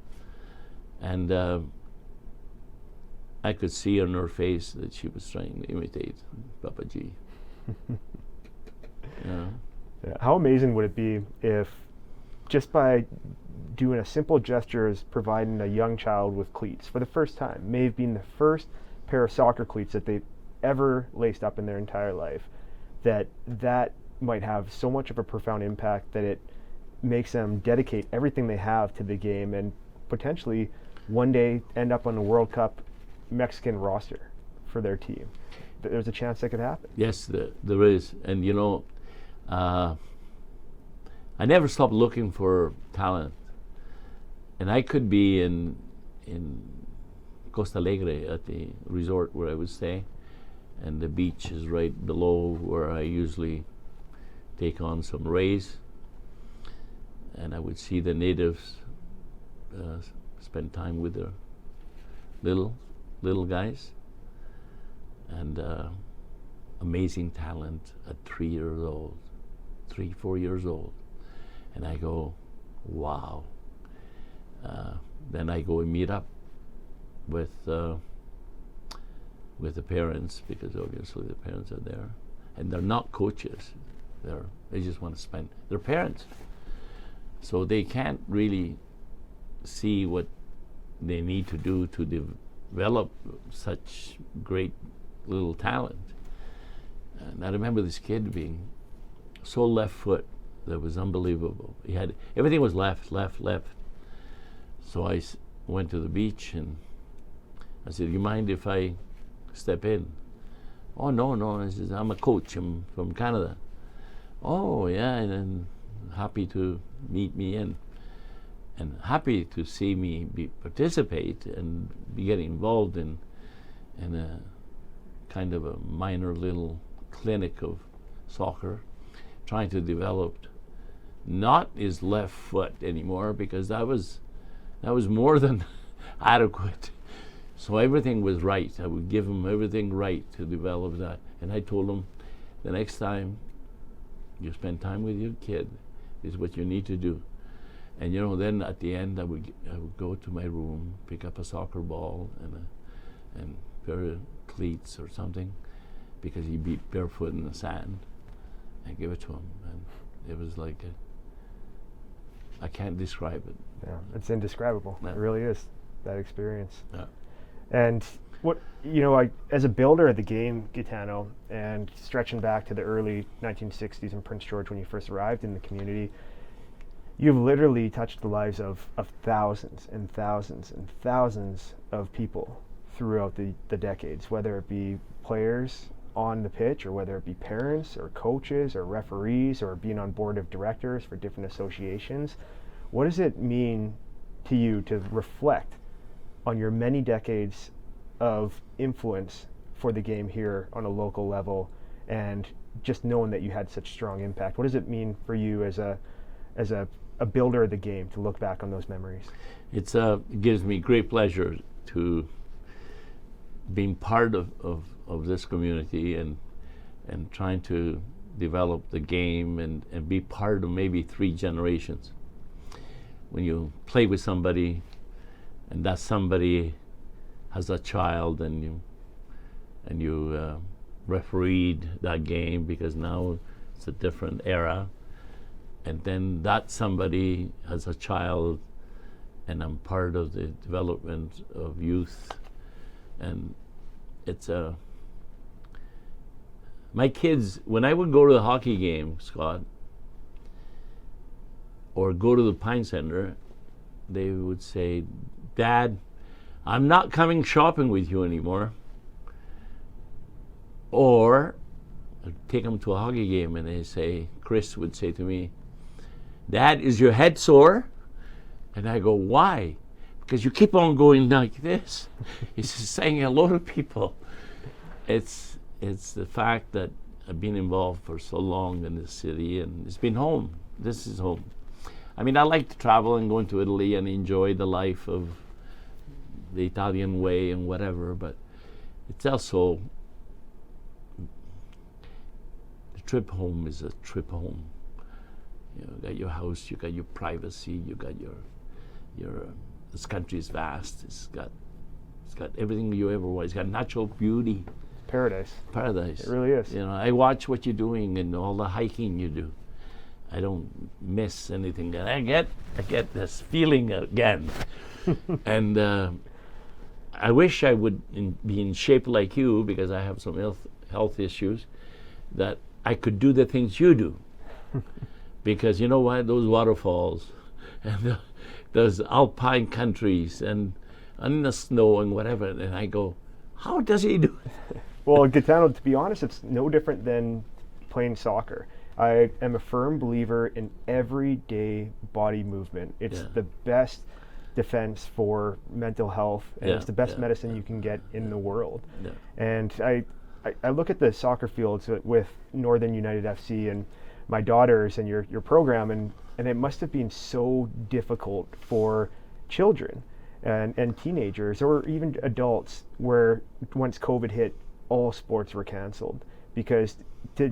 And I could see on her face that she was trying to imitate Papa G. How amazing would it be if just by doing a simple gesture as providing a young child with cleats for the first time, may have been the first pair of soccer cleats that they've ever laced up in their entire life, that might have so much of a profound impact that it makes them dedicate everything they have to the game and potentially one day end up on the World Cup Mexican roster for their team. There's a chance that could happen. Yes, there is. And I never stopped looking for talent. And I could be in Costa Alegre at the resort where I would stay, and the beach is right below where I usually take on some rays, and I would see the natives spend time with their little guys, and amazing talent at 3 years old, 4 years old, and I go, wow. Then I go and meet up with the parents, because obviously the parents are there, and they're not coaches. They just want to spend. They're parents, so they can't really see what they need to do to develop such great little talent. And I remember this kid being so left foot that was unbelievable. He had everything was left. So I went to the beach and I said, "Do you mind if I step in?" "Oh, no." I said, "I'm a coach. I'm from Canada." "Oh, yeah," and then happy to meet me and happy to see me participate and be getting involved in a kind of a minor little clinic of soccer, trying to develop not his left foot anymore, because that was more than adequate. So everything was right. I would give him everything right to develop that. And I told him, the next time you spend time with your kid is what you need to do. And then at the end I would go to my room, pick up a soccer ball and a pair of cleats or something, because he'd be barefoot in the sand, and give it to him. And it was like I can't describe it. Yeah, it's indescribable. Yeah. It really is, that experience. Yeah. And what as a builder of the game, Gaetano, and stretching back to the early 1960s in Prince George when you first arrived in the community, you've literally touched the lives of thousands and thousands and thousands of people throughout the decades, whether it be players on the pitch, or whether it be parents or coaches or referees, or being on board of directors for different associations. What does it mean to you to reflect on your many decades of influence for the game here on a local level, and just knowing that you had such strong impact? What does it mean for you as a builder of the game to look back on those memories? It gives me great pleasure to being part of this community and trying to develop the game and be part of maybe 3 generations. When you play with somebody and that somebody has a child, and you refereed that game, because now it's a different era, and then that somebody has a child, and I'm part of the development of youth, and it's my kids, when I would go to the hockey game, Scott, or go to the Pine Center, they would say, "Dad, I'm not coming shopping with you anymore." Or I'd take them to a hockey game and Chris would say to me, "Dad, is your head sore?" And I go, "Why?" "Because you keep on going like this." He's saying hello to people. It's the fact that I've been involved for so long in this city, and it's been home. This is home. I mean, I like to travel and go into Italy and enjoy the life of the Italian way and whatever, but it's also, the trip home is a trip home. You got your house, you got your privacy, you got your this country is vast. It's got everything you ever want. It's got natural beauty. Paradise. Paradise. It really is. I watch what you're doing and all the hiking you do. I don't miss anything. And I get this feeling again. And I wish I would be in shape like you, because I have some health issues, that I could do the things you do. Because you know what? Those waterfalls and those alpine countries and in the snow and whatever, and I go, how does he do it? Well, Gaetano, to be honest, it's no different than playing soccer. I am a firm believer in everyday body movement. It's the best defense for mental health, and it's the best medicine you can get in the world. Yeah. And I look at the soccer fields with Northern United FC and my daughters and your program, and it must have been so difficult for children and teenagers or even adults, where once COVID hit, all sports were canceled, because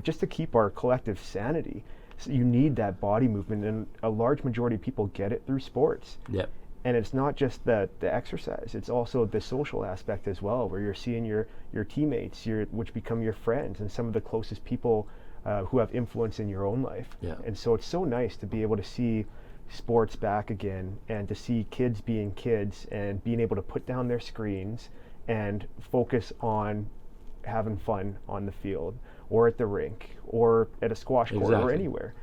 just to keep our collective sanity, so you need that body movement, and a large majority of people get it through sports. Yep. And it's not just the exercise, it's also the social aspect as well, where you're seeing your teammates, which become your friends and some of the closest people who have influence in your own life. Yeah. And so it's so nice to be able to see sports back again, and to see kids being kids and being able to put down their screens and focus on having fun on the field or at the rink or at a squash court or anywhere.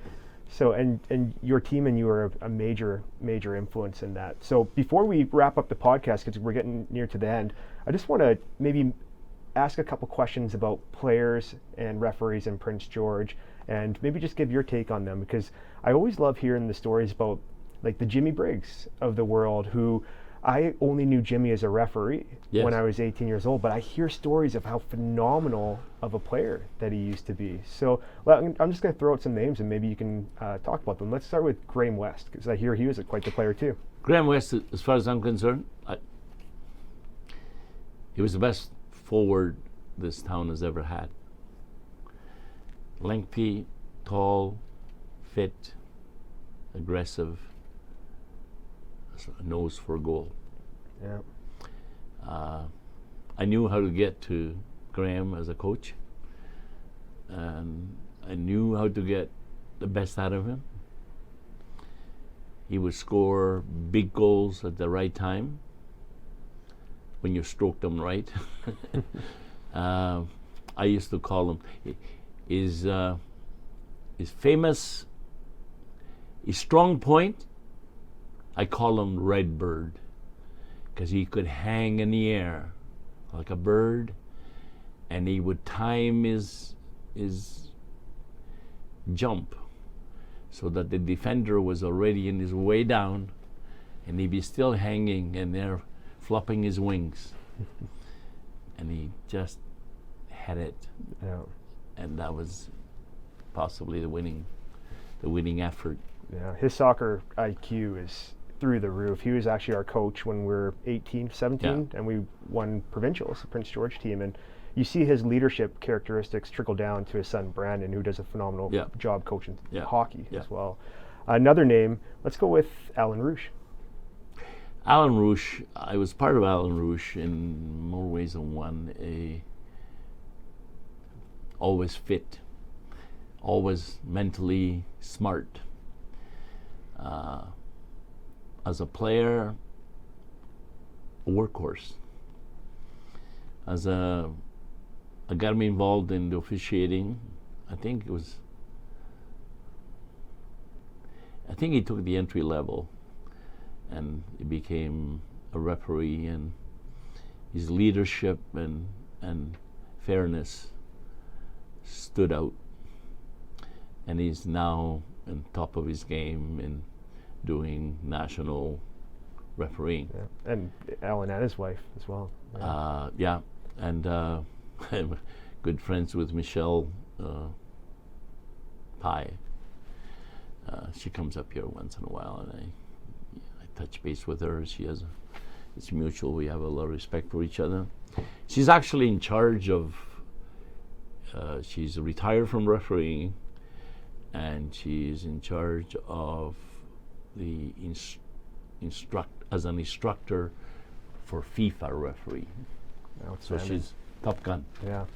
So and your team and you are a major influence in that. So before we wrap up the podcast, because we're getting near to the end, I just want to maybe ask a couple questions about players and referees in Prince George, and maybe just give your take on them, because I always love hearing the stories about like the Jimmy Briggs of the world, who I only knew Jimmy as a referee when I was 18 years old, but I hear stories of how phenomenal of a player that he used to be. So I'm just going to throw out some names, and maybe you can talk about them. Let's start with Graham West, because I hear he was quite the player too. Graham West, as far as I'm concerned, he was the best forward this town has ever had. Lengthy, tall, fit, aggressive, a nose for goal. Yeah. I knew how to get to Graham as a coach, and I knew how to get the best out of him. He would score big goals at the right time when you stroked them right. I used to call him his famous, his strong point, I call him Red Bird, because he could hang in the air like a bird, and he would time his jump so that the defender was already in his way down, and he'd be still hanging in there, flopping his wings. And he just had it. Yeah. And that was possibly the winning effort. Yeah, his soccer IQ is through the roof. He was actually our coach when we were 18, 17, and we won provincials, the Prince George team. And you see his leadership characteristics trickle down to his son Brandon, who does a phenomenal job coaching hockey as well. Another name, let's go with Alan Rouge. Alan Rouge, I was part of Alan Rouge in more ways than one. Always fit, always mentally smart. As a player, a workhorse. I got me involved in the officiating. I think he took the entry level, and he became a referee, and his leadership and fairness stood out. And he's now on top of his game in doing national refereeing. Yeah. And Alan and his wife as well. And I'm good friends with Michelle Pye. She comes up here once in a while, and I touch base with her. It's mutual. We have a lot of respect for each other. She's actually in charge of. She's retired from refereeing, and she's in charge of the as an instructor for FIFA referee. So she's top gun. Yeah.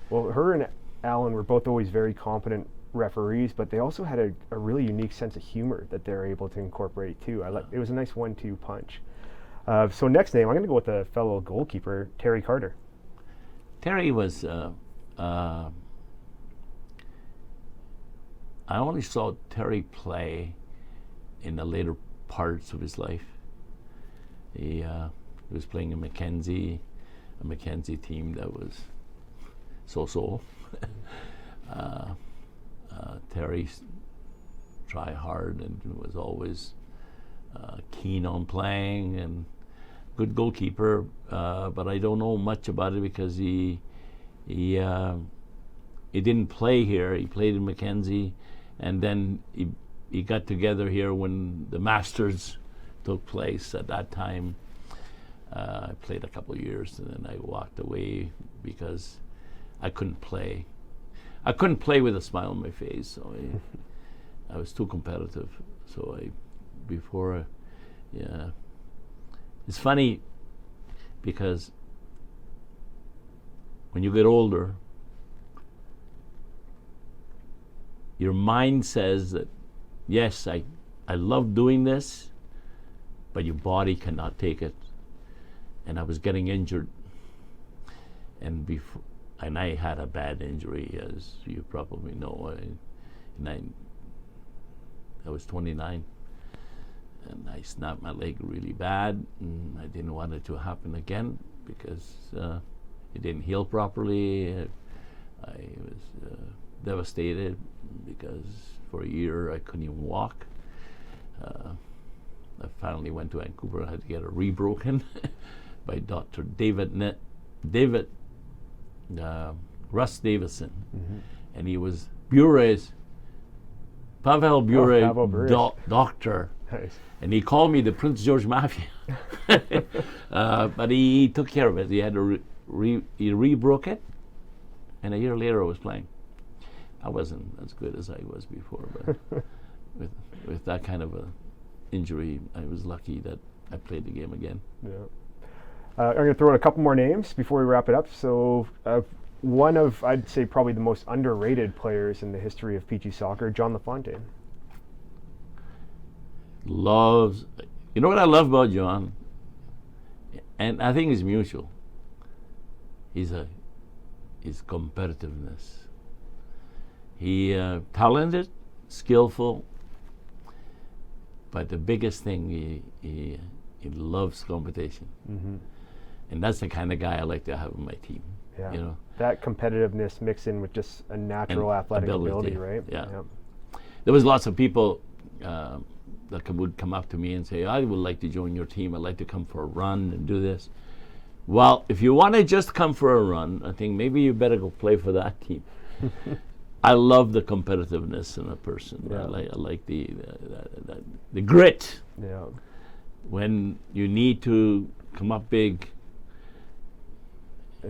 Well, her and Alan were both always very competent referees, but they also had a really unique sense of humor that they're able to incorporate too. It was a nice 1-2 punch. So next name, I'm going to go with a fellow goalkeeper, Terry Carter. Terry was. I only saw Terry play in the later parts of his life. He was playing in a Mackenzie team that was so-so. Terry tried hard and was always keen on playing and good goalkeeper, but I don't know much about it because he didn't play here. He played in Mackenzie, and then he got together here when the Masters took place. At that time, I played a couple of years, and then I walked away because I couldn't play. I couldn't play with a smile on my face, so I was too competitive. So it's funny because when you get older, your mind says that, yes, I love doing this, but your body cannot take it. And I was getting injured, and I had a bad injury, as you probably know. I was 29, and I snapped my leg really bad, and I didn't want it to happen again because it didn't heal properly. I was devastated because for a year I couldn't even walk. I finally went to Vancouver. I had to get a rebroken by Dr. Russ Davison, and he was Pavel Bure's doctor. Nice. And he called me the Prince George Mafia. But he took care of it. He had to he rebroke it, and a year later I was playing. I wasn't as good as I was before, but with that kind of a injury, I was lucky that I played the game again. Yeah. I'm going to throw in a couple more names before we wrap it up. So one of, I'd say, probably the most underrated players in the history of PG soccer, John LaFontaine. You know what I love about John? And I think it's mutual. His competitiveness. He talented, skillful, but the biggest thing, he loves competition. Mm-hmm. And that's the kind of guy I like to have on my team. Yeah. You know? That competitiveness mixed in with just a natural athletic ability, right? Yeah. There was lots of people that would come up to me and say, I would like to join your team. I'd like to come for a run and do this. Well, if you want to just come for a run, I think maybe you better go play for that team. I love the competitiveness in a person. Yeah. I like the grit. Yeah. When you need to come up big,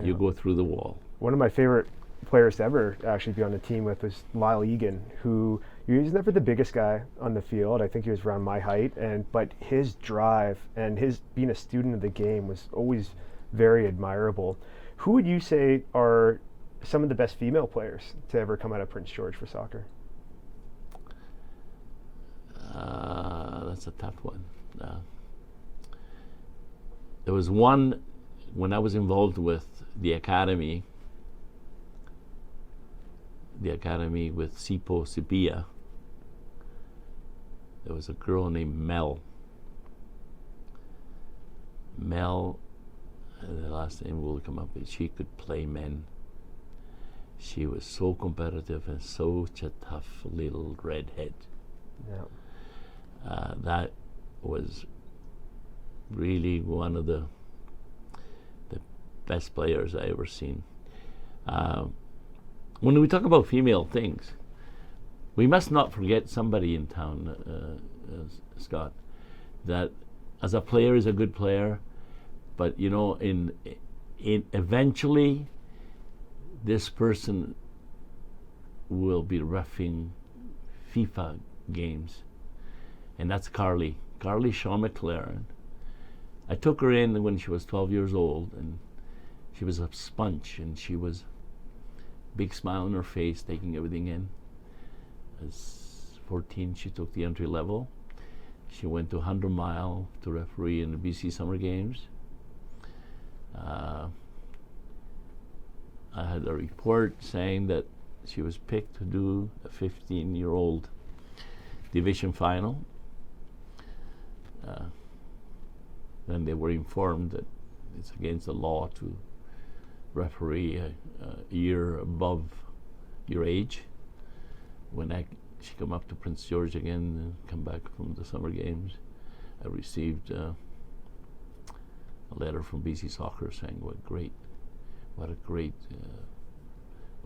you go through the wall. One of my favorite players to ever actually be on the team with was Lyle Egan, who he was never the biggest guy on the field. I think he was around my height, but his drive and his being a student of the game was always very admirable. Who would you say are some of the best female players to ever come out of Prince George for soccer? That's a tough one. There was one when I was involved with the academy with Sipo Sibia. There was a girl named Mel. The last name will come up. She could play men. She was so competitive and such a tough little redhead. Yeah. That was really one of the best players I ever seen. When we talk about female things, we must not forget somebody in town, Scott, that as a player is a good player, but you know, in eventually, this person will be reffing FIFA games, and that's Carly Shaw McLaren. I took her in when she was 12 years old, and she was a sponge, and she was big smile on her face, taking everything in. As 14, she took the entry level. She went to 100 Mile to referee in the BC Summer Games. I had a report saying that she was picked to do a 15-year-old division final. Then they were informed that it's against the law to referee a year above your age. When she come up to Prince George again and come back from the Summer Games, I received a letter from BC Soccer saying what a great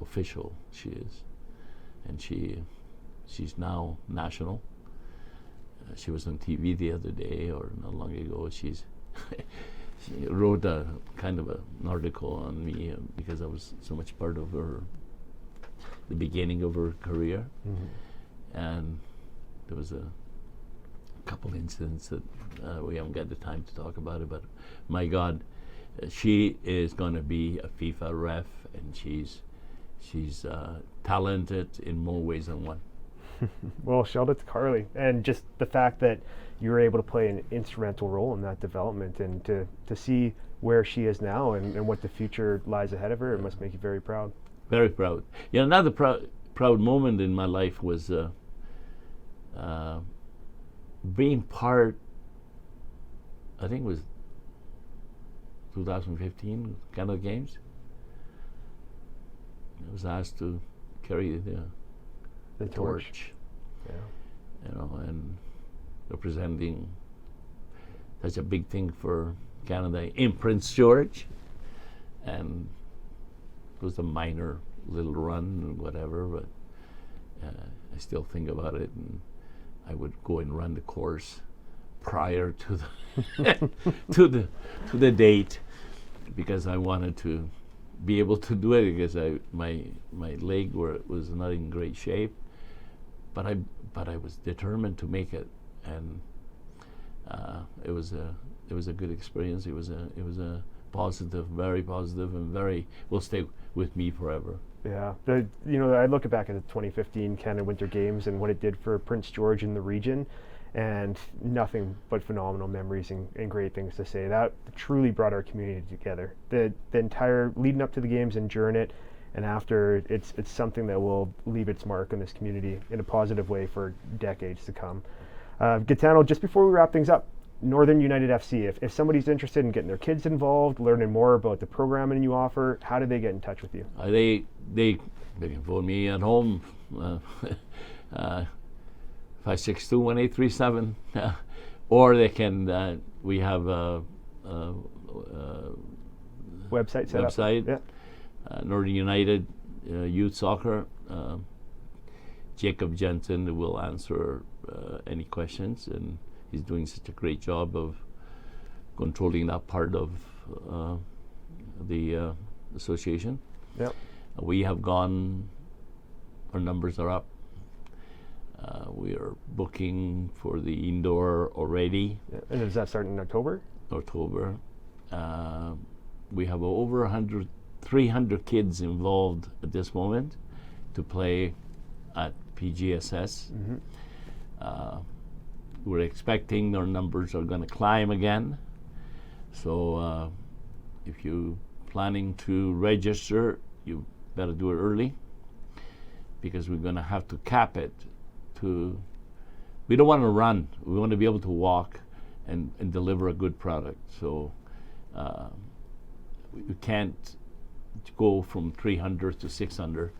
official she is, and she's now national. She was on TV the other day, or not long ago. She wrote a kind of an article on me because I was so much part of the beginning of her career. And there was a couple incidents that we haven't got the time to talk about it, but my God, she is going to be a FIFA ref, and she's talented in more ways than one. Well, shout out to Carly, and just the fact that you were able to play an instrumental role in that development, and to see where she is now and what the future lies ahead of her, it must make you very proud. Very proud. Yeah, another proud moment in my life was being part, I think it was 2015 Canada Games. I was asked to carry the torch. Yeah. And representing such a big thing for Canada in Prince George, and it was a minor little run or whatever, but I still think about it, and I would go and run the course prior to the to the date, because I wanted to be able to do it, because my leg was not in great shape, but I was determined to make it, and it was a good experience. It was a positive, very positive, and will stay with me forever. Yeah, I look back at the 2015 Canada Winter Games and what it did for Prince George in the region, and nothing but phenomenal memories and great things to say. That truly brought our community together. The entire leading up to the games and during it, and after, it's something that will leave its mark on this community in a positive way for decades to come. Gaetano, just before we wrap things up, Northern United FC, if somebody's interested in getting their kids involved, learning more about the programming you offer, how do they get in touch with you? They can phone me at home, 562-1837, or they can. We have a website set up. Yeah. Northern United Youth Soccer. Jacob Jensen will answer any questions, and he's doing such a great job of controlling that part of the association. Yep. We have gone, our numbers are up. We are booking for the indoor already. Yeah. And does that start in October? October. We have over 300 kids involved at this moment to play at PGSS. Mm-hmm. We're expecting our numbers are going to climb again. So if you're planning to register, you better do it early, because we're going to have to cap it to, we don't want to run. We want to be able to walk and deliver a good product. So we can't go from 300 to 600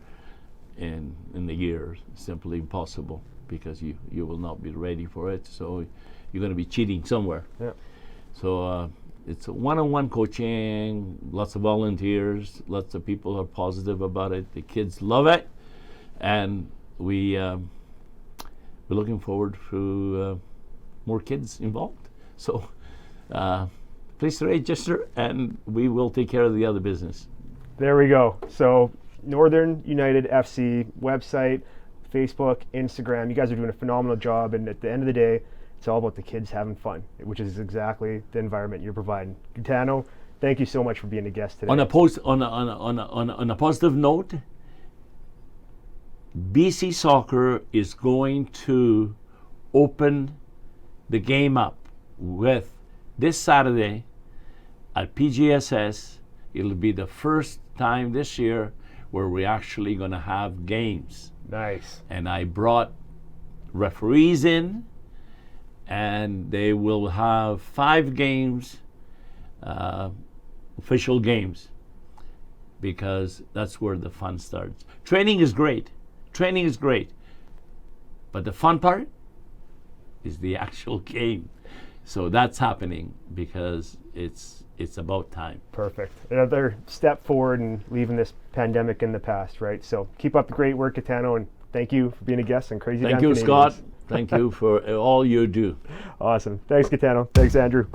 in the year. It's simply impossible, because you will not be ready for it. So you're going to be cheating somewhere. Yeah. So it's a one-on-one coaching, lots of volunteers, lots of people are positive about it. The kids love it, and we're looking forward to more kids involved. So please register, and we will take care of the other business. There we go. So Northern United FC website, Facebook, Instagram. You guys are doing a phenomenal job, and at the end of the day, it's all about the kids having fun, which is exactly the environment you're providing. Gaetano, thank you so much for being a guest today. On a positive note, BC Soccer is going to open the game up with this Saturday at PGSS. It'll be the first time this year where we're actually going to have games. Nice. And I brought referees in, and they will have 5 games, official games, because that's where the fun starts. Training is great. But the fun part is the actual game. So that's happening because it's about time. Perfect. Another step forward in leaving this pandemic in the past, right? So keep up the great work, Gaetano, and thank you for being a guest on Crazy Thank Damn you, Canadians. Scott. Thank you for all you do. Awesome. Thanks, Gaetano. Thanks, Andrew.